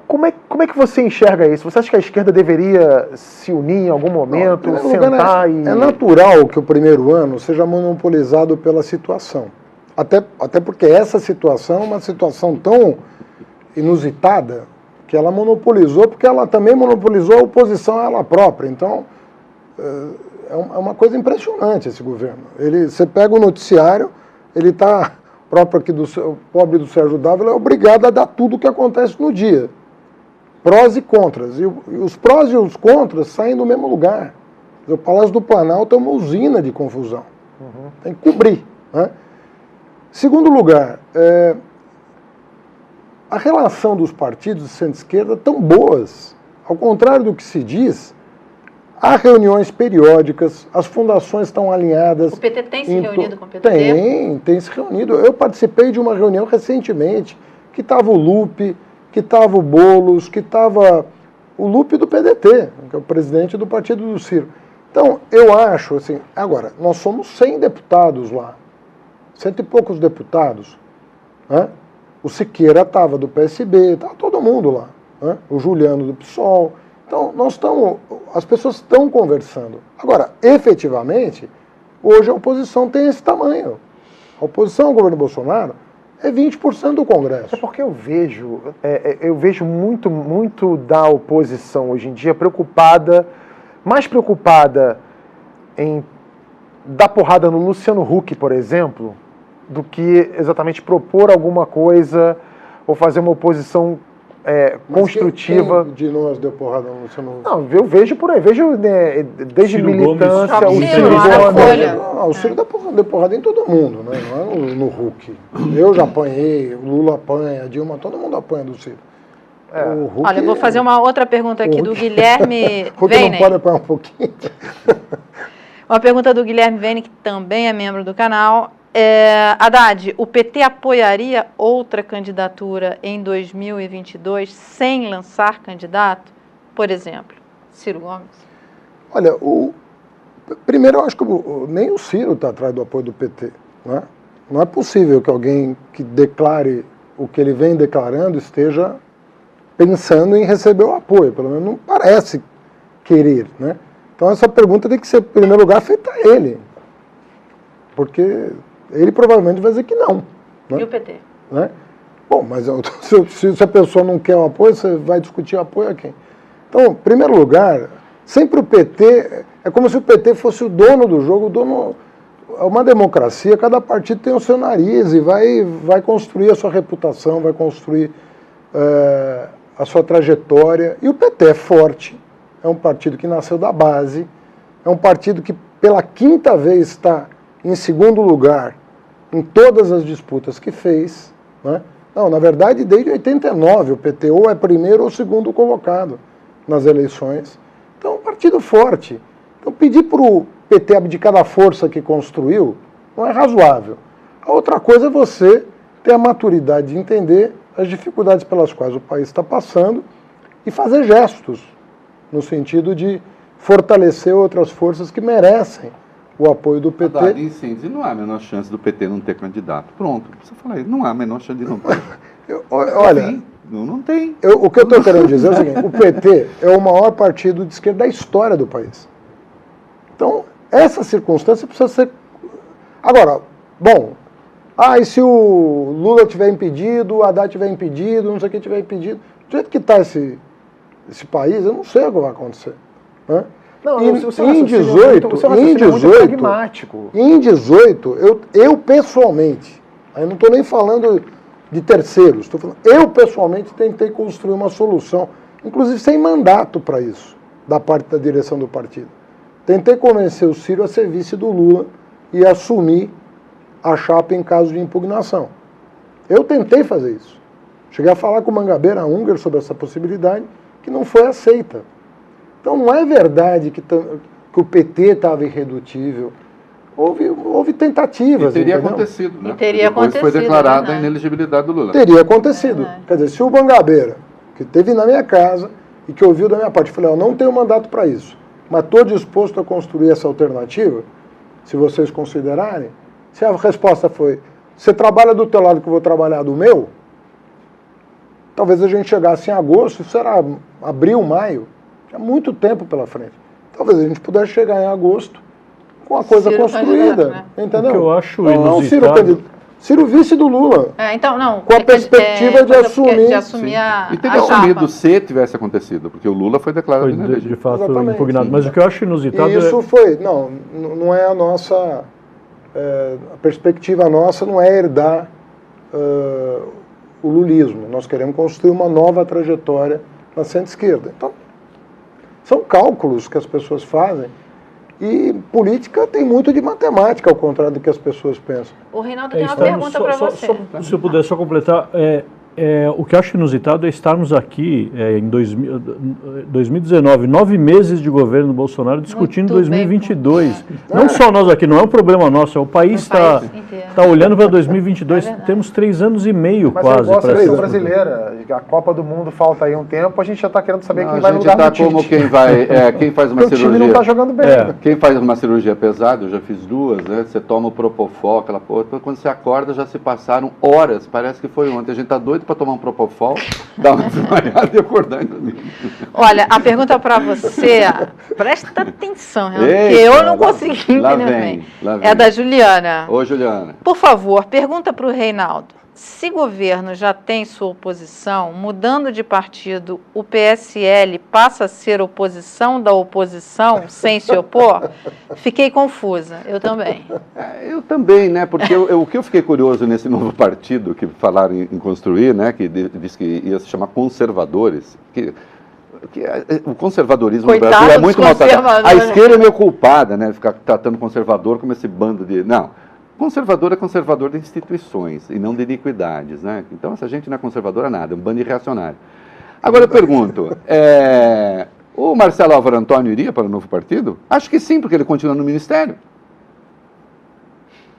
Como é que você enxerga isso? Você acha que a esquerda deveria se unir em algum momento, sentar e... É natural que o primeiro ano seja monopolizado pela situação. Até porque essa situação é uma situação tão inusitada que ela monopolizou, porque ela também monopolizou a oposição a ela própria. Então, é uma coisa impressionante esse governo. Você pega o noticiário, ele está... próprio aqui o pobre do Sérgio Dávila é obrigado a dar tudo o que acontece no dia. Prós e contras. E os prós e os contras saem do mesmo lugar. O Palácio do Planalto é uma usina de confusão. Tem que cobrir. Né? Segundo lugar, a relação dos partidos de centro-esquerda estão boas. Ao contrário do que se diz, há reuniões periódicas, as fundações estão alinhadas. O PT tem se reunido com o PDT? Tem se reunido. Eu participei de uma reunião recentemente, que estava o Lupe, que estava o Boulos, que estava o Lupe do PDT, que é o presidente do partido do Ciro. Então, eu acho, assim, agora, nós somos 100 deputados lá, 100 e poucos deputados, né? O Siqueira estava do PSB, estava todo mundo lá, né? O Juliano do PSOL. Então, as pessoas estão conversando. Agora, efetivamente, hoje a oposição tem esse tamanho. A oposição ao governo Bolsonaro é 20% do Congresso. É porque eu vejo muito da oposição hoje em dia mais preocupada em dar porrada no Luciano Huck, por exemplo, do que exatamente propor alguma coisa ou fazer uma oposição construtiva. Quem de nós deu porrada no Luciano Huck? Não, eu vejo por aí, desde Ciro militância, Gomes. o Ciro Gomes. O Ciro deu porrada em todo mundo, né? Não é no Huck. Eu já apanhei, o Lula apanha, a Dilma, todo mundo apanha do Ciro. O Huck, Olha, eu vou fazer uma outra pergunta aqui do Guilherme Huck Veinen. não pode apanhar um pouquinho. Uma pergunta do Guilherme Veinen, que também é membro do canal. Haddad, o PT apoiaria outra candidatura em 2022 sem lançar candidato? Por exemplo, Ciro Gomes? Olha, primeiro eu acho que nem o Ciro está atrás do apoio do PT. Né? Não é possível que alguém que declare o que ele vem declarando esteja pensando em receber o apoio. Pelo menos não parece querer. Né? Então essa pergunta tem que ser, em primeiro lugar, feita a ele. Porque ele provavelmente vai dizer que não. Né? E o PT? Né? Bom, mas se a pessoa não quer o apoio, você vai discutir apoio a quem? Então, em primeiro lugar, sempre o PT, é como se o PT fosse o dono do jogo, é uma democracia, cada partido tem o seu nariz e vai construir a sua reputação, vai construir a sua trajetória. E o PT é forte, é um partido que nasceu da base, é um partido que pela 5ª vez está em segundo lugar em todas as disputas que fez. Né? Não, na verdade, desde 89, o PT ou é primeiro ou segundo colocado nas eleições. Então, é um partido forte. Então, pedir para o PT abdicar da força que construiu não é razoável. A outra coisa é você ter a maturidade de entender as dificuldades pelas quais o país está passando e fazer gestos. no sentido de fortalecer outras forças que merecem o apoio do PT. Haddad, em síntese, não há a menor chance do PT não ter candidato. Pronto, você fala isso, não há a menor chance de não ter. Olha, Sim, não tem. o que eu estou querendo dizer é o seguinte, o PT é o maior partido de esquerda da história do país. Então, essa circunstância precisa ser... Agora, bom, e se o Lula tiver impedido, o Haddad tiver impedido, não sei quem tiver impedido, do jeito que está esse país, eu não sei o que vai acontecer. Né? Não, em o seu raciocínio em é muito pragmático. Em 18, eu pessoalmente, aí não estou nem falando de terceiros, estou falando, eu pessoalmente tentei construir uma solução, inclusive sem mandato para isso, da parte da direção do partido. Tentei convencer o Ciro a ser vice do Lula e assumir a chapa em caso de impugnação. Eu tentei fazer isso. Cheguei a falar com o Mangabeira Unger sobre essa possibilidade, que não foi aceita. Então não é verdade que o PT estava irredutível. Houve tentativas. E teria entendeu? acontecido, né? E teria Depois acontecido, foi declarada verdade. a inelegibilidade do Lula. Teria acontecido. É. Quer dizer, se o Mangabeira, que esteve na minha casa e que ouviu da minha parte, falei, eu não tenho mandato para isso, mas estou disposto a construir essa alternativa, se vocês considerarem, se a resposta foi, você trabalha do teu lado que eu vou trabalhar do meu, talvez a gente chegasse em agosto, isso era abril, maio, tinha muito tempo pela frente. Talvez a gente pudesse chegar em agosto com a coisa Ciro construída, candidato, né? entendeu? O que eu acho não Ciro inusitado- candidato. Ciro vice do Lula. Então, não. Com a perspectiva de assumir- assumir a, E teria a chapa. assumido se tivesse acontecido, porque o Lula foi declarado Foi de inelegível. fato Exatamente. impugnado. Mas o que eu acho inusitado E isso foi, não é a nossa, a perspectiva nossa não é herdar o lulismo. Nós queremos construir uma nova trajetória na centro-esquerda. Então, são cálculos que as pessoas fazem e política tem muito de matemática, ao contrário do que as pessoas pensam. O Reinaldo tem uma estamos- pergunta para você. se eu puder só completar, o que eu acho inusitado é estarmos aqui em 2019, 9 meses de governo Bolsonaro, discutindo Muito bem 2022. Não só nós aqui, não é um problema nosso, é o país O país inteiro. está olhando para 2022. É verdade. Temos 3 anos e meio Mas quase eu gosto da para seleção essa brasileira. A Copa do Mundo falta aí um tempo, a gente já está querendo saber Não, quem a vai no gente lugar está do como Tite. quem faz uma Porque o time cirurgia. não está jogando bem. Quem faz uma cirurgia pesada, eu já fiz 2, né? Você toma o Propofol, aquela porra, quando você acorda já se passaram horas, parece que foi ontem. A gente está doido para tomar um Propofol, dar uma desmaiada e acordar ainda. Olha, a pergunta para você, presta atenção, Reinaldo, porque Eita, eu não lá- consegui lá entender vem, bem. lá vem. É da Juliana. Ô, Juliana. Por favor, pergunta para o Reinaldo. Se governo já tem sua oposição, mudando de partido, o PSL passa a ser oposição da oposição sem se opor? Fiquei confusa, eu também. Eu também, né? Porque o que eu fiquei curioso nesse novo partido que falaram em construir, né? Que disse que ia se chamar conservadores. O conservadorismo no Coitado Brasil é dos muito maltratado. A conservadores. esquerda é meio culpada, né? Ficar tratando conservador como esse bando de... Não. Conservador é conservador de instituições e não de iniquidades, né? Então essa gente não é conservadora nada, é um bando de reacionário. Agora eu pergunto, o Marcelo Álvaro Antônio iria para o novo partido? Acho que sim, porque ele continua no ministério.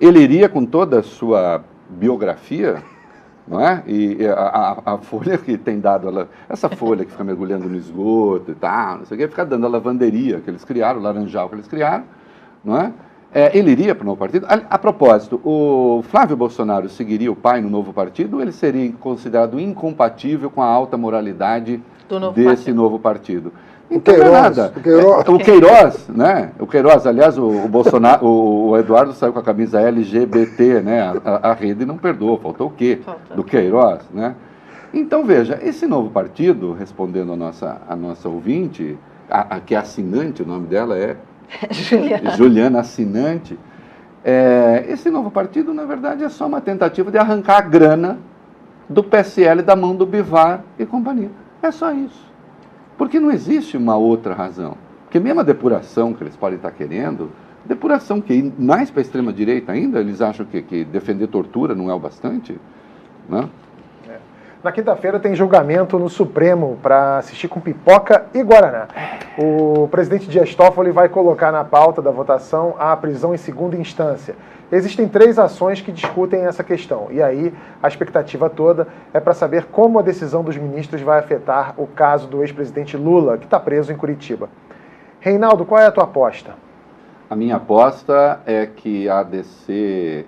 Ele iria com toda a sua biografia, não é? E a folha que tem dado, essa folha que fica mergulhando no esgoto e tal, não sei o que, fica dando a lavanderia que eles criaram, o laranjal que eles criaram, não é? Ele iria para o novo partido? A propósito, o Flávio Bolsonaro seguiria o pai no novo partido ou ele seria considerado incompatível com a alta moralidade desse novo partido? Então, não é nada. O Queiroz, né? O Queiroz, aliás, o Bolsonaro, o Eduardo saiu com a camisa LGBT, né? A rede não perdoou, faltou o quê? Do Queiroz, né? Então, veja, esse novo partido, respondendo a nossa ouvinte, que é assinante, o nome dela é Juliana Assinante, esse novo partido, na verdade, é só uma tentativa de arrancar a grana do PSL da mão do Bivar e companhia. É só isso. Porque não existe uma outra razão. Porque mesmo a depuração que eles podem estar querendo, depuração que mais para a extrema-direita ainda, eles acham que defender tortura não é o bastante, né? Na quinta-feira tem julgamento no Supremo para assistir com pipoca e guaraná. O presidente Dias Toffoli vai colocar na pauta da votação a prisão em segunda instância. Existem 3 ações que discutem essa questão. E aí a expectativa toda é para saber como a decisão dos ministros vai afetar o caso do ex-presidente Lula, que está preso em Curitiba. Reinaldo, qual é a tua aposta? A minha aposta é que a ADC...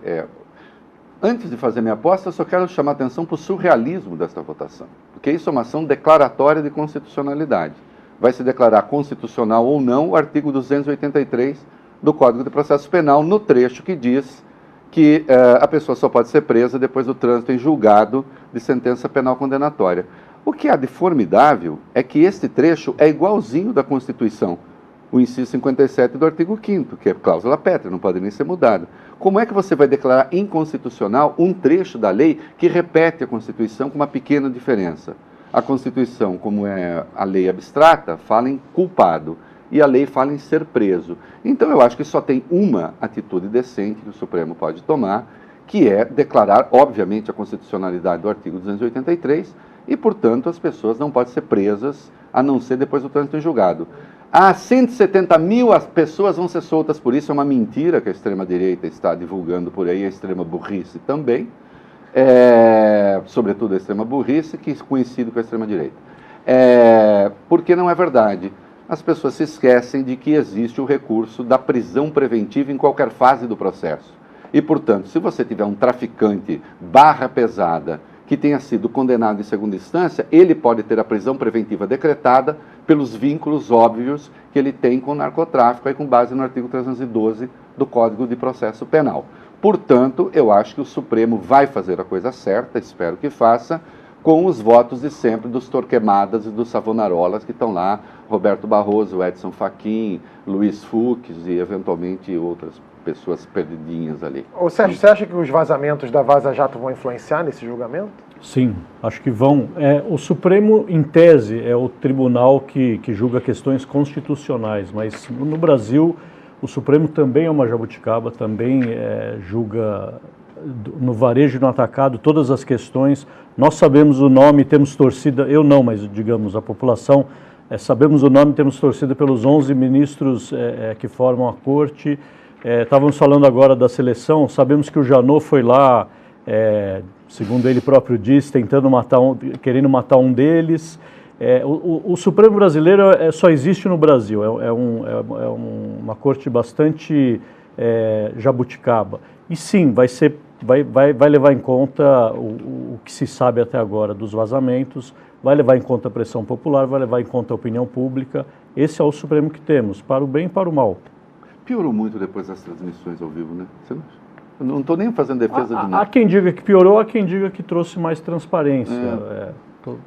Antes de fazer minha aposta, eu só quero chamar a atenção para o surrealismo desta votação, porque isso é uma ação declaratória de constitucionalidade. Vai se declarar constitucional ou não o artigo 283 do Código de Processo Penal, no trecho que diz que a pessoa só pode ser presa depois do trânsito em julgado de sentença penal condenatória. O que há de formidável é que este trecho é igualzinho da Constituição, o inciso 57 do artigo 5º, que é cláusula pétrea, não pode nem ser mudado. Como é que você vai declarar inconstitucional um trecho da lei que repete a Constituição com uma pequena diferença? A Constituição, como é a lei abstrata, fala em culpado e a lei fala em ser preso. Então eu acho que só tem uma atitude decente que o Supremo pode tomar, que é declarar, obviamente, a constitucionalidade do artigo 283 e, portanto, as pessoas não podem ser presas a não ser depois do trânsito em julgado. 170 mil pessoas vão ser soltas por isso, é uma mentira que a extrema-direita está divulgando por aí, a extrema-burrice também, sobretudo a extrema-burrice, que coincide com a extrema-direita. Porque não é verdade. As pessoas se esquecem de que existe o recurso da prisão preventiva em qualquer fase do processo. E, portanto, se você tiver um traficante barra pesada que tenha sido condenado em segunda instância, ele pode ter a prisão preventiva decretada pelos vínculos óbvios que ele tem com o narcotráfico, aí com base no artigo 312 do Código de Processo Penal. Portanto, eu acho que o Supremo vai fazer a coisa certa, espero que faça, com os votos de sempre dos Torquemadas e dos Savonarolas que estão lá, Roberto Barroso, Edson Fachin, Luiz Fux e, eventualmente, outras pessoas perdidinhas ali. Ô Sérgio, você acha que os vazamentos da Vaza Jato vão influenciar nesse julgamento? Sim, acho que vão. O Supremo, em tese, é o tribunal que julga questões constitucionais, mas no Brasil o Supremo também é uma jabuticaba, também julga no varejo e no atacado todas as questões. Nós sabemos o nome, temos torcida, eu não, mas digamos a população, sabemos o nome, temos torcida pelos 11 ministros que formam a corte. Estávamos falando agora da seleção, sabemos que o Janot foi lá, segundo ele próprio diz, querendo matar um deles. O Supremo brasileiro só existe no Brasil, uma corte bastante jabuticaba. E sim, vai levar em conta o que se sabe até agora dos vazamentos, vai levar em conta a pressão popular, vai levar em conta a opinião pública. Esse é o Supremo que temos, para o bem e para o mal. Piorou muito depois das transmissões ao vivo, né? Você não acha? Eu não estou nem fazendo defesa de nada. Há quem diga que piorou, há quem diga que trouxe mais transparência.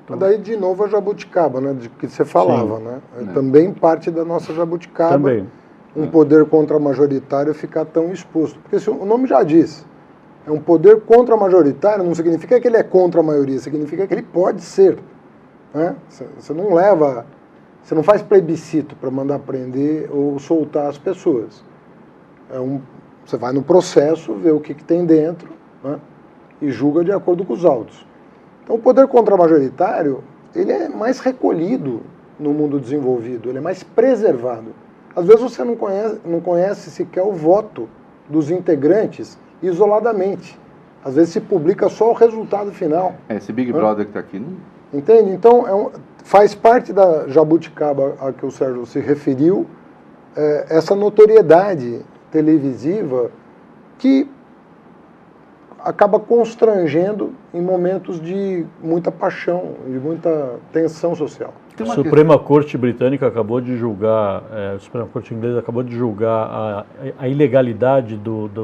Mas daí, de novo, a jabuticaba, né? De que você falava, né? Também parte da nossa jabuticaba. Também. Um poder contra-majoritário ficar tão exposto. Porque o nome já diz, é um poder contra-majoritário, não significa que ele é contra a maioria, significa que ele pode ser. Né? Você não leva... Você não faz plebiscito para mandar prender ou soltar as pessoas. Você vai no processo, vê o que tem dentro, né, e julga de acordo com os autos. Então, o poder contra-majoritário, ele é mais recolhido no mundo desenvolvido, ele é mais preservado. Às vezes você não conhece sequer o voto dos integrantes isoladamente. Às vezes se publica só o resultado final. Esse Big Brother que está aqui, não... Entende? Então, faz parte da jabuticaba a que o Sérgio se referiu, essa notoriedade televisiva que acaba constrangendo em momentos de muita paixão, de muita tensão social. A Suprema Corte Britânica acabou de julgar, a Suprema Corte Inglesa acabou de julgar a ilegalidade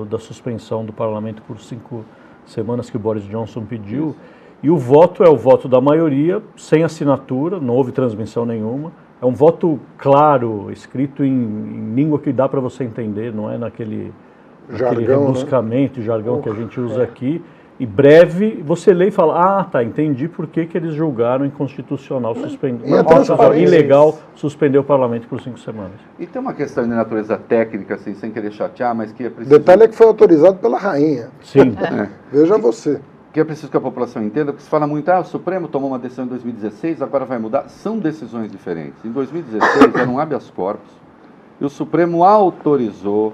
da suspensão do parlamento por 5 semanas que o Boris Johnson pediu. Isso. E o voto é o voto da maioria, sem assinatura, não houve transmissão nenhuma. É um voto claro, escrito em língua que dá para você entender, não é naquele rebuscamento, né? Jargão que a gente usa aqui. E breve, você lê e fala, tá, entendi por que eles julgaram inconstitucional, ilegal suspender o parlamento por 5 semanas. E tem uma questão de natureza técnica, assim, sem querer chatear, mas que é preciso... O detalhe é que foi autorizado pela rainha. Sim. Veja você. que é preciso que a população entenda, porque se fala muito, o Supremo tomou uma decisão em 2016, agora vai mudar. São decisões diferentes. Em 2016 era um habeas corpus e o Supremo autorizou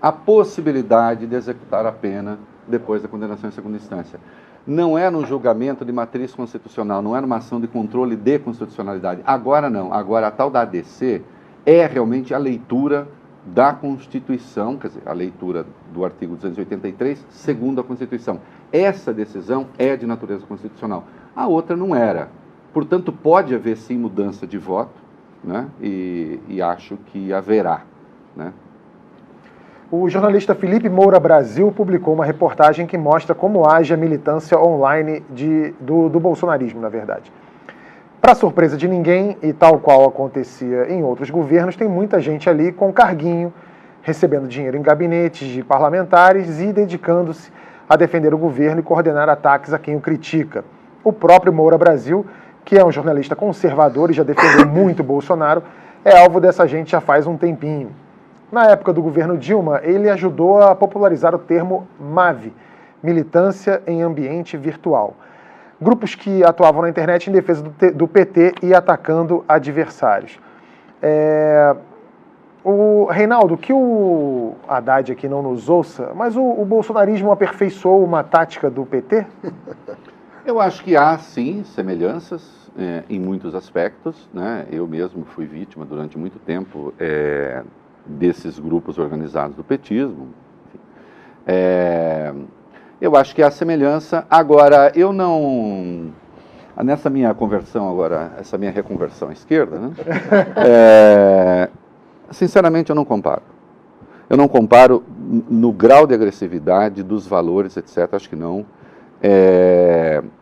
a possibilidade de executar a pena depois da condenação em segunda instância. Não é no julgamento de matriz constitucional, não é numa ação de controle de constitucionalidade. Agora não, agora a tal da ADC é realmente a leitura da Constituição, quer dizer, a leitura do artigo 283, segundo a Constituição. Essa decisão é de natureza constitucional. A outra não era. Portanto, pode haver sim mudança de voto, né? E acho que haverá, né? O jornalista Felipe Moura Brasil publicou uma reportagem que mostra como age a militância online do bolsonarismo, na verdade. Para surpresa de ninguém, e tal qual acontecia em outros governos, tem muita gente ali com carguinho, recebendo dinheiro em gabinetes de parlamentares e dedicando-se a defender o governo e coordenar ataques a quem o critica. O próprio Moura Brasil, que é um jornalista conservador e já defendeu muito Bolsonaro, é alvo dessa gente já faz um tempinho. Na época do governo Dilma, ele ajudou a popularizar o termo MAV, Militância em Ambiente Virtual. Grupos que atuavam na internet em defesa do PT e atacando adversários. O Reinaldo, que o Haddad aqui não nos ouça, mas o bolsonarismo aperfeiçoou uma tática do PT? Eu acho que há, sim, semelhanças em muitos aspectos, né? Eu mesmo fui vítima durante muito tempo desses grupos organizados do petismo. Eu acho que há semelhança. Agora, eu não... Nessa minha conversão agora, essa minha reconversão à esquerda, né? Sinceramente, eu não comparo. Eu não comparo no grau de agressividade dos valores, etc. Acho que não.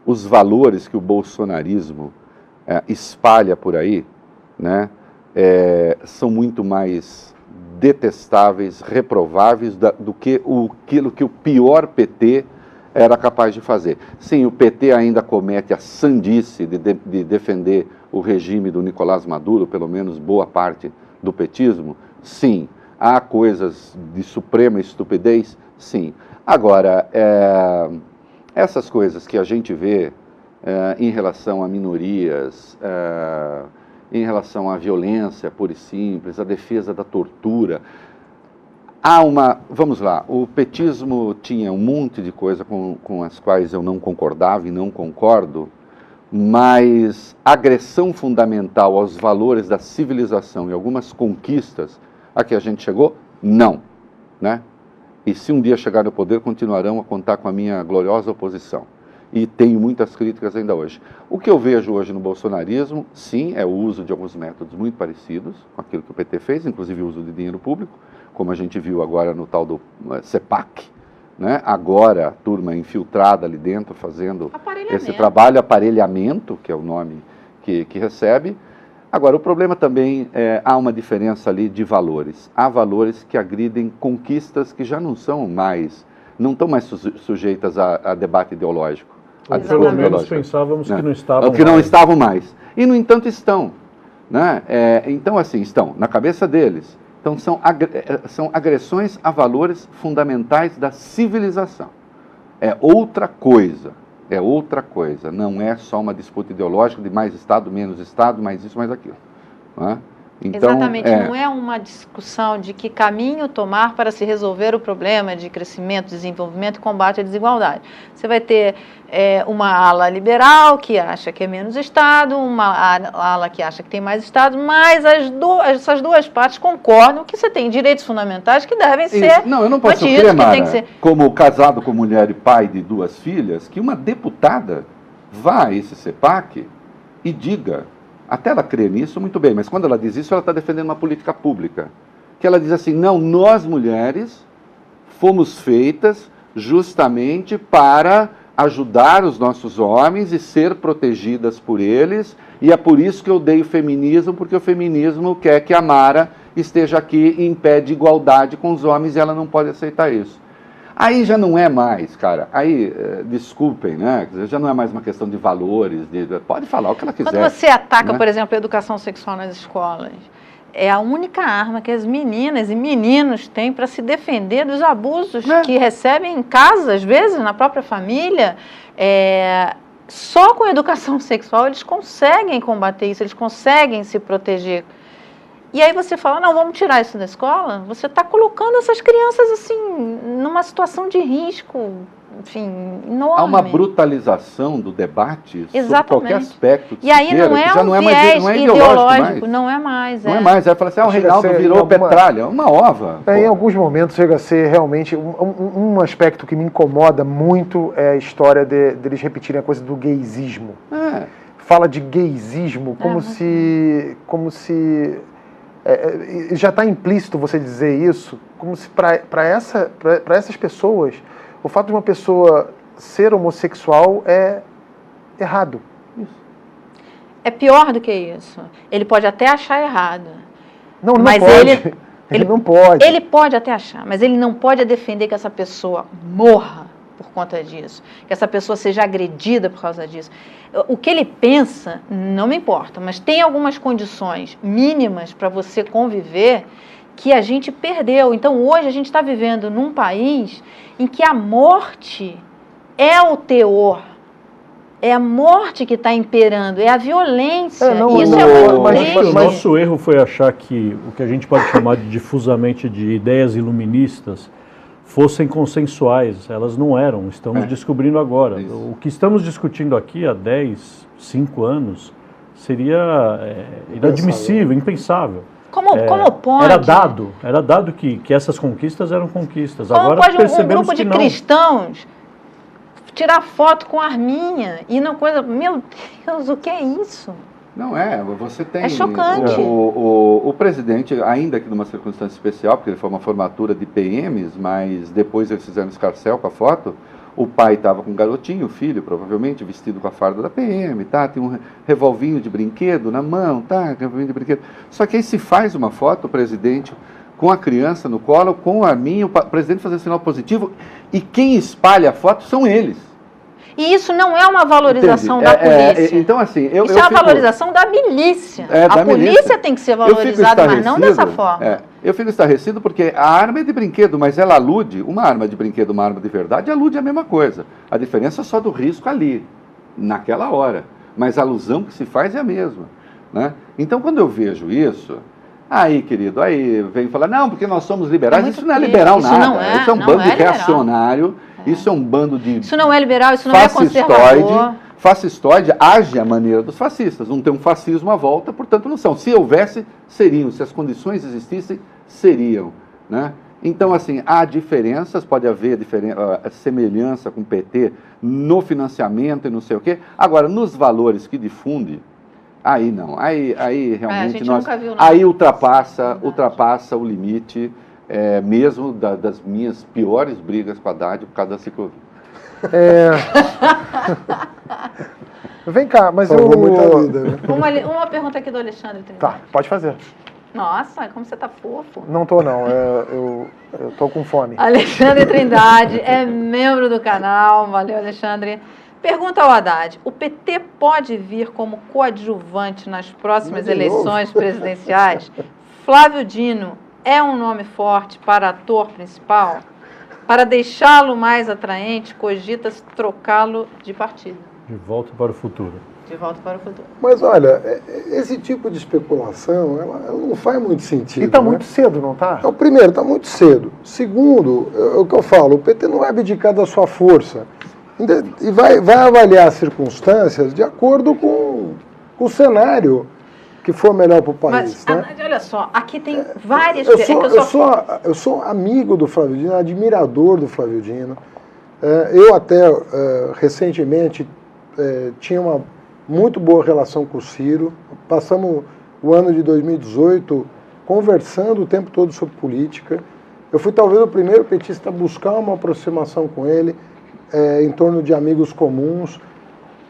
Os valores que o bolsonarismo espalha por aí, né? São muito mais detestáveis, reprováveis do que aquilo que o pior PT era capaz de fazer. Sim, o PT ainda comete a sandice de defender o regime do Nicolás Maduro, pelo menos boa parte do petismo. Sim, há coisas de suprema estupidez, sim. Agora, essas coisas que a gente vê em relação a minorias, em relação à violência pura e simples, à defesa da tortura. Vamos lá, o petismo tinha um monte de coisa com as quais eu não concordava e não concordo, mas agressão fundamental aos valores da civilização e algumas conquistas a que a gente chegou, não, né? E se um dia chegar no poder, continuarão a contar com a minha gloriosa oposição. E tenho muitas críticas ainda hoje. O que eu vejo hoje no bolsonarismo, sim, é o uso de alguns métodos muito parecidos com aquilo que o PT fez, inclusive o uso de dinheiro público, como a gente viu agora no tal do CEPAC, né? Agora a turma infiltrada ali dentro fazendo esse trabalho, aparelhamento, que é o nome que recebe. Agora, o problema também há uma diferença ali de valores. Há valores que agridem conquistas que já não estão mais sujeitas a debate ideológico. Pelo menos pensávamos que não estavam que não estavam mais. E, no entanto, estão. Né? Então, assim, estão na cabeça deles. Então, são agressões a valores fundamentais da civilização. É outra coisa. Não é só uma disputa ideológica de mais Estado, menos Estado, mais isso, mais aquilo. Né? Então, exatamente, não é uma discussão de que caminho tomar para se resolver o problema de crescimento, desenvolvimento e combate à desigualdade. Você vai ter uma ala liberal que acha que é menos Estado, uma ala que acha que tem mais Estado, mas essas duas partes concordam que você tem direitos fundamentais que devem ser Não, eu não posso crer, Mara, como casado com mulher e pai de 2 filhas, que uma deputada vá a esse CEPAC e diga... Até ela crê nisso, muito bem, mas quando ela diz isso, ela está defendendo uma política pública. Que ela diz assim, não, nós mulheres fomos feitas justamente para ajudar os nossos homens e ser protegidas por eles, e é por isso que eu odeio o feminismo, porque o feminismo quer que a Mara esteja aqui em pé de igualdade com os homens e ela não pode aceitar isso. Aí já não é mais, cara, desculpem, né? Já não é mais uma questão de valores, pode falar o que ela quiser. Quando você ataca, por exemplo, a educação sexual nas escolas, é a única arma que as meninas e meninos têm para se defender dos abusos que recebem em casa, às vezes, na própria família. Só com educação sexual eles conseguem combater isso, eles conseguem se proteger. E aí você fala, não, vamos tirar isso da escola? Você está colocando essas crianças, assim, numa situação de risco, enfim, enorme. Há uma brutalização do debate Exatamente. sobre qualquer aspecto que E aí queira, não é já um não é viés mais ideológico, não é mais. Não é mais, aí fala assim, o Chega Reinaldo a ser, virou em alguma- petralha, uma ova. Em alguns momentos chega a ser realmente um aspecto que me incomoda muito é a história deles repetirem a coisa do gaysismo. Fala de gaysismo como se já está implícito você dizer isso, como se para essas pessoas o fato de uma pessoa ser homossexual é errado. É pior do que isso. Ele pode até achar errado. Não mas pode. Ele não pode. Ele pode até achar, mas ele não pode defender que essa pessoa morra por conta disso, que essa pessoa seja agredida por causa disso. O que ele pensa não me importa, mas tem algumas condições mínimas para você conviver que a gente perdeu. Então, hoje a gente está vivendo num país em que a morte é o teor. É a morte que está imperando, é a violência. Isso é muito triste. O nosso erro foi achar que o que a gente pode chamar de difusamente de ideias iluministas fossem consensuais. Elas não eram, estamos descobrindo agora. O que estamos discutindo aqui há 10, 5 anos seria inadmissível, impensável. Como pode? Era dado que essas conquistas eram conquistas. Como agora pode percebemos um grupo de que não. cristãos tirar foto com arminha e não coisa... Meu Deus, o que é isso? Não você tem... É chocante. O presidente, ainda que numa circunstância especial, porque ele foi uma formatura de PMs, mas depois eles fizeram escarcéu com a foto, o pai estava com um garotinho, o filho, provavelmente, vestido com a farda da PM, tem um revolvinho de brinquedo na mão, revolvinho de brinquedo. Só que aí se faz uma foto, o presidente com a criança no colo, com o arminho, o presidente fazendo sinal positivo, e quem espalha a foto são eles. E isso não é uma valorização da polícia. Então, assim, isso é uma valorização da milícia. A polícia tem que ser valorizada, mas não dessa forma. Eu fico estarrecido porque a arma é de brinquedo, mas ela alude, uma arma de brinquedo, uma arma de verdade, alude a mesma coisa. A diferença é só do risco ali, naquela hora. Mas a alusão que se faz é a mesma. Né? Então, quando eu vejo isso... Aí, querido, aí vem falar, não, porque nós somos liberais. Isso não é liberal nada. Isso é um bando de reacionário. Isso é um bando de... Isso não é liberal, isso não é conservador. Fascistoide age à maneira dos fascistas. Não tem um fascismo à volta, portanto não são. Se houvesse, seriam. Se as condições existissem, seriam. Né? Então, assim, há diferenças, pode haver semelhança com o PT no financiamento e não sei o quê. Agora, nos valores que difunde, aí não. Aí realmente aí ultrapassa o limite, mesmo das minhas piores brigas com a Haddad por causa da ciclovia. Vem cá, mas muita vida, né? Uma pergunta aqui do Alexandre Trindade. Tá, pode fazer. Nossa, como você tá fofo. Não tô, não. Eu tô com fome. Alexandre Trindade é membro do canal. Valeu, Alexandre. Pergunta ao Haddad: o PT pode vir como coadjuvante nas próximas eleições presidenciais? Flávio Dino é um nome forte para ator principal? Para deixá-lo mais atraente, cogita-se trocá-lo de partido? De volta para o futuro. De volta para o futuro. Mas olha, esse tipo de especulação, ela não faz muito sentido. E está muito cedo, não está? Então, primeiro, está muito cedo. Segundo, o que eu falo, o PT não vai abdicar da sua força. E vai avaliar as circunstâncias de acordo com o cenário que for melhor para o país. Mas, né? olha só, aqui tem várias... Eu sou amigo do Flávio Dino, admirador do Flávio Dino. Eu até, recentemente, tinha uma muito boa relação com o Ciro. Passamos o ano de 2018 conversando o tempo todo sobre política. Eu fui talvez o primeiro petista a buscar uma aproximação com ele, em torno de amigos comuns.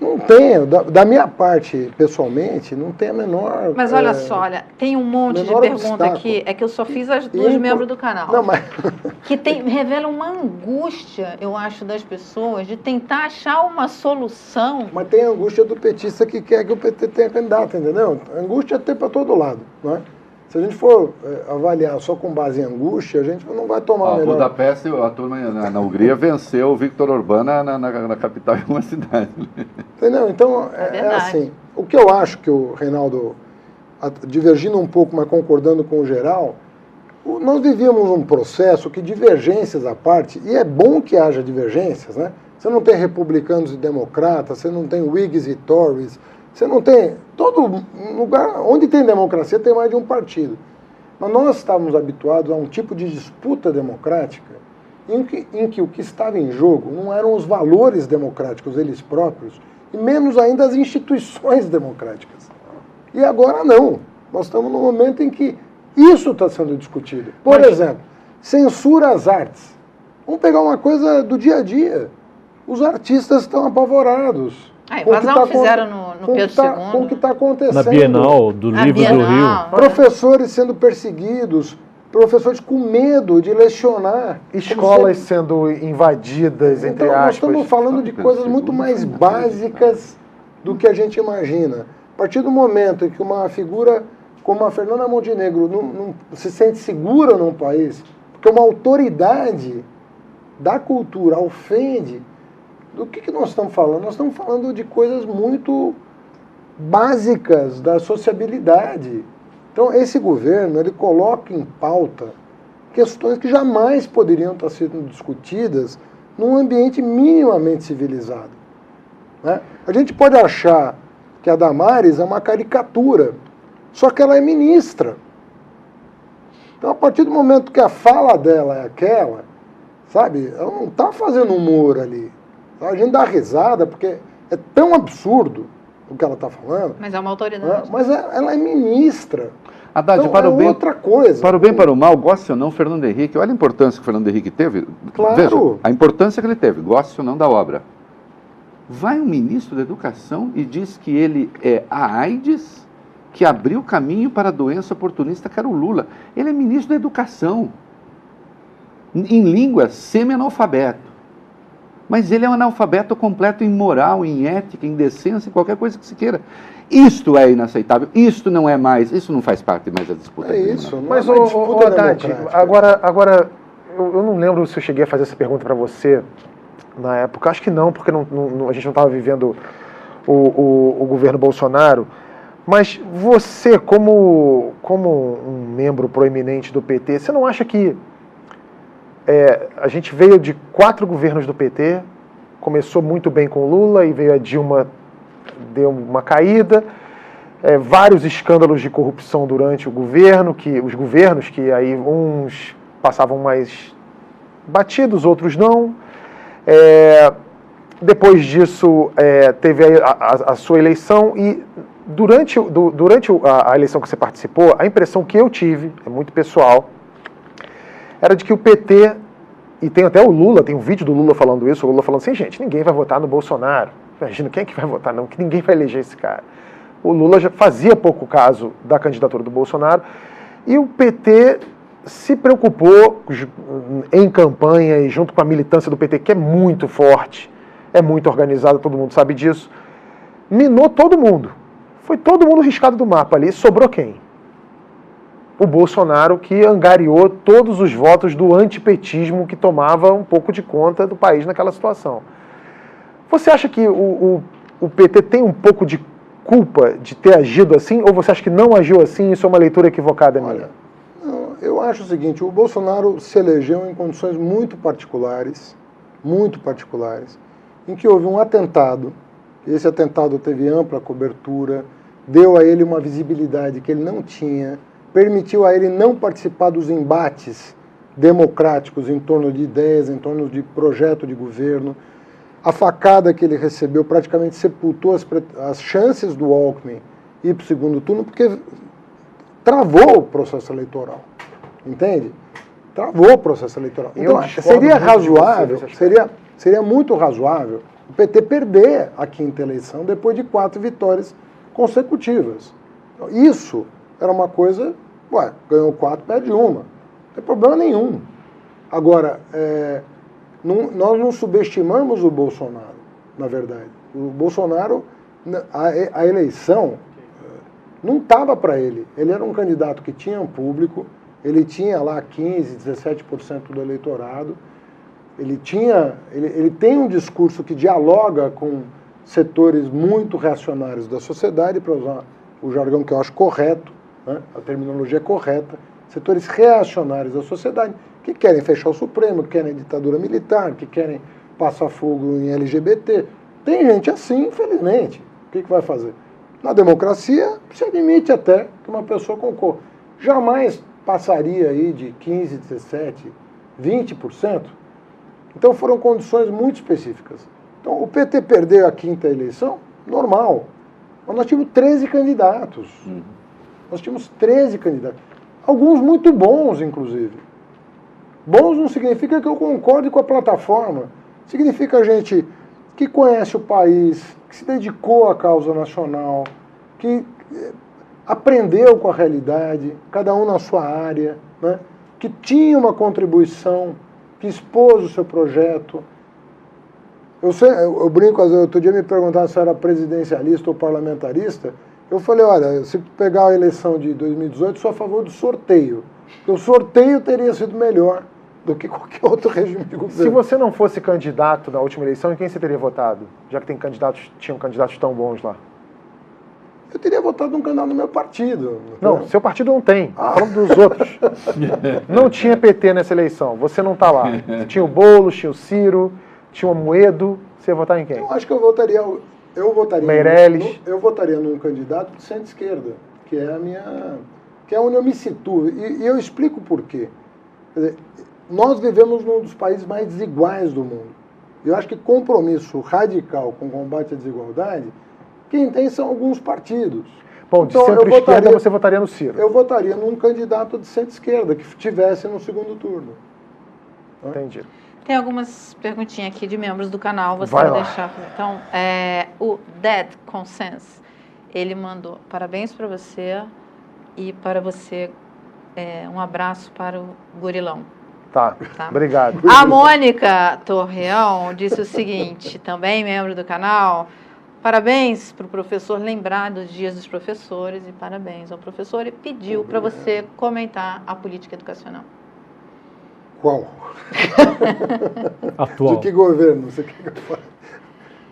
Não tenho, da minha parte, pessoalmente, não tem a menor... Mas olha só, tem um monte de pergunta aqui, é que eu só fiz as duas membros do canal. Não, mas... Que revela uma angústia, eu acho, das pessoas, de tentar achar uma solução. Mas tem a angústia do petista que quer que o PT tenha candidato, entendeu? A angústia tem para todo lado, não é? Se a gente for avaliar só com base em angústia, a gente não vai tomar melhor. Budapeste, a turma na Hungria venceu o Viktor Orbán na capital de uma cidade. Entendeu? Então, é assim. O que eu acho que o Reinaldo, divergindo um pouco, mas concordando com o geral, nós vivíamos um processo que, divergências à parte, e é bom que haja divergências, né? Você não tem republicanos e democratas, você não tem Whigs e Tories, você não tem... Todo lugar, onde tem democracia, tem mais de um partido. Mas nós estávamos habituados a um tipo de disputa democrática em que o que estava em jogo não eram os valores democráticos, eles próprios, e menos ainda as instituições democráticas. E agora não. Nós estamos num momento em que isso está sendo discutido. Por exemplo, censura às artes. Vamos pegar uma coisa do dia a dia. Os artistas estão apavorados. A invasão fizeram no Pedro II. Com o que está acontecendo. Na Bienal do Livro do Rio. Professores sendo perseguidos, professores com medo de lecionar. Escolas sendo invadidas, entre aspas. Nós estamos falando de coisas muito mais básicas do que a gente imagina. A partir do momento em que uma figura como a Fernanda Montenegro não se sente segura num país, porque uma autoridade da cultura ofende, do que nós estamos falando? Nós estamos falando de coisas muito básicas da sociabilidade. Então, esse governo, ele coloca em pauta questões que jamais poderiam estar sendo discutidas num ambiente minimamente civilizado. Né? A gente pode achar que a Damares é uma caricatura, só que ela é ministra. Então, a partir do momento que a fala dela é aquela, sabe, ela não está fazendo humor ali. A gente dá risada porque é tão absurdo o que ela está falando. Mas é uma autoridade. Mas ela é ministra. Haddad, então, para o bem, outra coisa. Para o bem, para o mal, goste ou não, Fernando Henrique, olha a importância que o Fernando Henrique teve. Claro. Veja, a importância que ele teve, goste ou não da obra. Vai um ministro da Educação e diz que ele é a AIDS que abriu caminho para a doença oportunista que era o Lula. Ele é ministro da Educação, em língua semi-analfabeto. Mas ele é um analfabeto completo em moral, em ética, em decência, em qualquer coisa que se queira. Isto é inaceitável, isto não é mais, isso não faz parte mais da disputa. É isso, não mas é uma disputa Haddad, agora eu não lembro se eu cheguei a fazer essa pergunta para você na época, acho que não, porque a gente não estava vivendo o governo Bolsonaro, mas você, como um membro proeminente do PT, você não acha que a gente veio de 4 governos do PT, começou muito bem com Lula e veio a Dilma, deu uma caída, vários escândalos de corrupção durante o governo, os governos que aí uns passavam mais batidos, outros não. Depois disso, teve a sua eleição e durante a eleição que você participou, a impressão que eu tive, é muito pessoal, era de que o PT, e tem até o Lula, tem um vídeo do Lula falando isso, o Lula falando assim, gente, ninguém vai votar no Bolsonaro. Imagina, quem é que vai votar? Não, que ninguém vai eleger esse cara. O Lula já fazia pouco caso da candidatura do Bolsonaro, e o PT se preocupou em campanha e junto com a militância do PT, que é muito forte, é muito organizada, todo mundo sabe disso, minou todo mundo. Foi todo mundo riscado do mapa ali, sobrou quem? O Bolsonaro, que angariou todos os votos do antipetismo que tomava um pouco de conta do país naquela situação. Você acha que o PT tem um pouco de culpa de ter agido assim, ou você acha que não agiu assim e isso é uma leitura equivocada minha? Olha, eu acho o seguinte, o Bolsonaro se elegeu em condições muito particulares, em que houve um atentado, esse atentado teve ampla cobertura, deu a ele uma visibilidade que ele não tinha, permitiu a ele não participar dos embates democráticos em torno de ideias, em torno de projeto de governo. A facada que ele recebeu praticamente sepultou as chances do Alckmin ir para o segundo turno, porque travou o processo eleitoral, entende? Travou o processo eleitoral. Então, seria razoável, seria muito razoável o PT perder a 5ª eleição depois de 4 vitórias consecutivas. Então, isso era uma coisa, ganhou 4, perde uma. Não tem problema nenhum. Agora, nós não subestimamos o Bolsonaro, na verdade. O Bolsonaro, a eleição, não estava para ele. Ele era um candidato que tinha um público, ele tinha lá 15%, 17% do eleitorado, ele tem um discurso que dialoga com setores muito reacionários da sociedade, para usar o jargão que eu acho correto, né, a terminologia correta, setores reacionários da sociedade, que querem fechar o Supremo, que querem ditadura militar, que querem passar fogo em LGBT. Tem gente assim, infelizmente. O que vai fazer? Na democracia, se admite até que uma pessoa concorra. Jamais passaria aí de 15%, 17%, 20%. Então foram condições muito específicas. Então o PT perdeu a 5ª eleição, normal. Mas nós tínhamos 13 candidatos. Nós tínhamos 13 candidatos. Alguns muito bons, inclusive. Bons não significa que eu concorde com a plataforma. Significa gente que conhece o país, que se dedicou à causa nacional, que aprendeu com a realidade, cada um na sua área, né? Que tinha uma contribuição, que expôs o seu projeto. Eu brinco, outro dia me perguntaram se eu era presidencialista ou parlamentarista. Eu falei, olha, se pegar a eleição de 2018, sou a favor do sorteio. Porque o sorteio teria sido melhor do que qualquer outro regime de governo. Se você não fosse candidato na última eleição, em quem você teria votado? Já que tinham candidatos tão bons lá. Eu teria votado num candidato do meu partido. Não, seu partido não tem. Falando dos outros. Não tinha PT nessa eleição. Você não está lá. Tinha o Boulos, tinha o Ciro, tinha o Moedo. Você ia votar em quem? Eu acho que eu votaria Meirelles. Eu votaria num candidato de centro-esquerda, que é onde eu me situo. E eu explico por quê. Quer dizer, nós vivemos num dos países mais desiguais do mundo. Eu acho que compromisso radical com o combate à desigualdade, quem tem são alguns partidos. Bom, de centro-esquerda você votaria no Ciro. Eu votaria num candidato de centro-esquerda que estivesse no segundo turno. Entendi. Tem algumas perguntinhas aqui de membros do canal, você Vai vai lá. deixar. Então, o Dead Consense, ele mandou parabéns para você e para você um abraço para o Gurilão. Tá, obrigado. A Mônica Torreão disse o seguinte, também membro do canal, parabéns para o professor lembrar dos dias dos professores e parabéns ao professor e pediu para você comentar a política educacional. Qual? Atual. De que governo você quer que eu fale?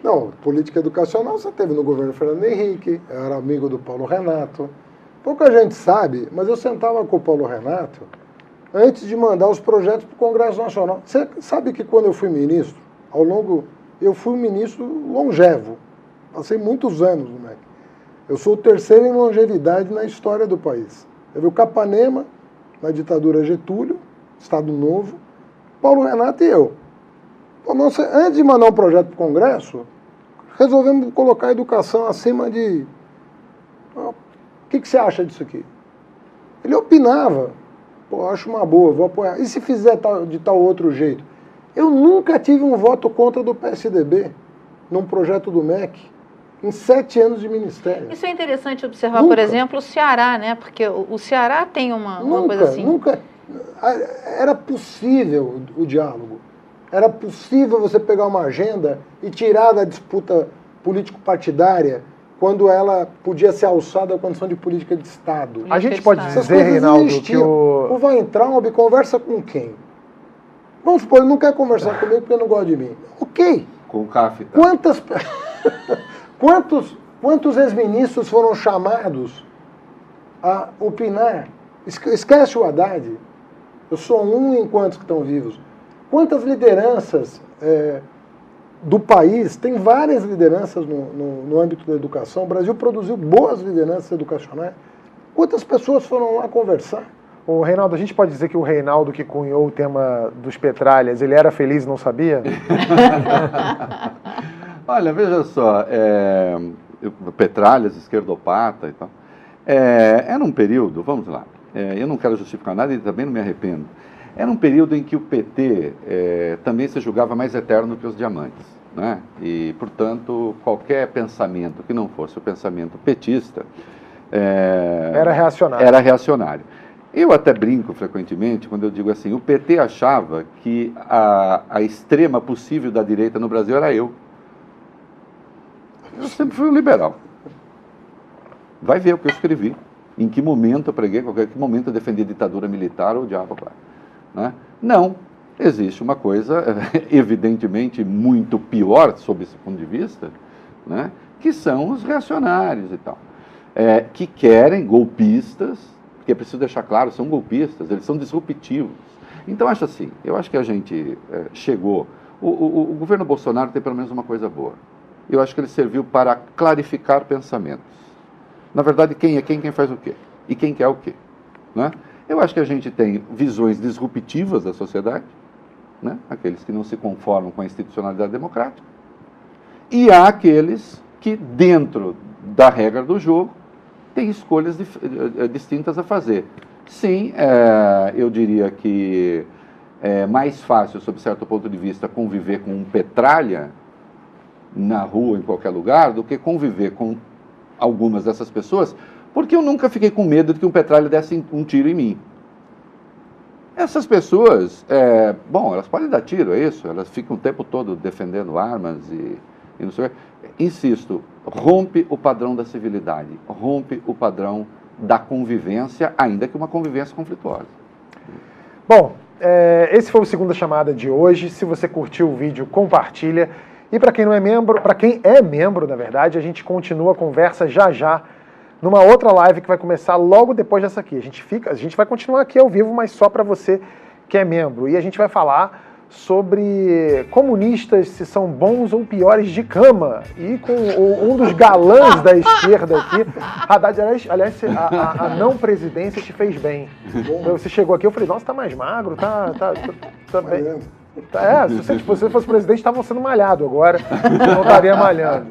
Não, política educacional você teve no governo Fernando Henrique, eu era amigo do Paulo Renato. Pouca gente sabe, mas eu sentava com o Paulo Renato antes de mandar os projetos para o Congresso Nacional. Você sabe que quando eu fui ministro, eu fui um ministro longevo. Passei muitos anos no MEC. Eu sou o terceiro em longevidade na história do país. Teve o Capanema, na ditadura Getúlio, Estado Novo, Paulo Renato e eu. Antes de mandar um projeto para o Congresso, resolvemos colocar a educação acima de... O que você acha disso aqui? Ele opinava. Pô, acho uma boa, vou apoiar. E se fizer de tal outro jeito? Eu nunca tive um voto contra do PSDB num projeto do MEC em 7 anos de ministério. Isso é interessante observar, por exemplo, o Ceará, né? Porque o Ceará tem uma coisa assim. Nunca. Era possível o diálogo. Era possível você pegar uma agenda e tirar da disputa político-partidária quando ela podia ser alçada à condição de política de Estado. A gente pode Essas dizer, coisas Reinaldo, que existiam. O Weintraub conversa com quem? Vamos supor, ele não quer conversar comigo porque não gosta de mim. Ok. Com o CAF. Tá? Quantos ex-ministros foram chamados a opinar? Esquece o Haddad. Eu sou um em quantos que estão vivos. Quantas lideranças do país, tem várias lideranças no âmbito da educação, o Brasil produziu boas lideranças educacionais. Quantas pessoas foram lá conversar? O Reinaldo, a gente pode dizer que o Reinaldo que cunhou o tema dos petralhas, ele era feliz e não sabia? Olha, veja só, petralhas, esquerdopata e tal. Era um período, vamos lá, eu não quero justificar nada e também não me arrependo. Era um período em que o PT também se julgava mais eterno que os diamantes, né? E, portanto, qualquer pensamento que não fosse o pensamento petista... Era reacionário. Era reacionário. Eu até brinco frequentemente quando eu digo assim, o PT achava que a extrema possível da direita no Brasil era eu. Eu sempre fui um liberal. Vai ver o que eu escrevi, em que momento eu preguei, em que momento eu defendi a ditadura militar ou o diabo, né? Não, existe uma coisa evidentemente muito pior sob esse ponto de vista, né? Que são os reacionários e tal, que querem, golpistas, porque é preciso deixar claro, são golpistas, eles são disruptivos. Então, acho assim, eu acho que a gente chegou... O governo Bolsonaro tem pelo menos uma coisa boa. Eu acho que ele serviu para clarificar pensamentos. Na verdade, quem é quem faz o quê? E quem quer o quê? Né? Eu acho que a gente tem visões disruptivas da sociedade, né? Aqueles que não se conformam com a institucionalidade democrática, e há aqueles que, dentro da regra do jogo, têm escolhas distintas a fazer. Sim, eu diria que é mais fácil, sob certo ponto de vista, conviver com um petralha na rua, em qualquer lugar, do que conviver com algumas dessas pessoas, porque eu nunca fiquei com medo de que um petralha desse um tiro em mim. Essas pessoas, elas podem dar tiro, é isso, elas ficam o tempo todo defendendo armas e não sei o que. Insisto, rompe o padrão da civilidade, rompe o padrão da convivência, ainda que uma convivência conflituosa. Bom, esse foi o Segunda Chamada de hoje. Se você curtiu o vídeo, compartilha. E para quem não é membro, para quem é membro, na verdade, a gente continua a conversa já numa outra live que vai começar logo depois dessa aqui. A gente vai continuar aqui ao vivo, mas só para você que é membro. E a gente vai falar sobre comunistas, se são bons ou piores de cama. E com um dos galãs da esquerda aqui, Haddad, aliás, a não presidência te fez bem. Você chegou aqui, eu falei, nossa, tá mais magro, tá bem. Se você fosse presidente, estavam sendo malhado agora, não estaria malhando.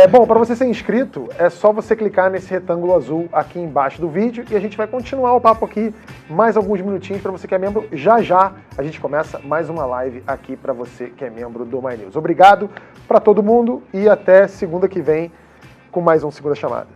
Bom, para você ser inscrito, é só você clicar nesse retângulo azul aqui embaixo do vídeo e a gente vai continuar o papo aqui mais alguns minutinhos para você que é membro. Já a gente começa mais uma live aqui para você que é membro do My News. Obrigado para todo mundo e até segunda que vem com mais um Segunda Chamada.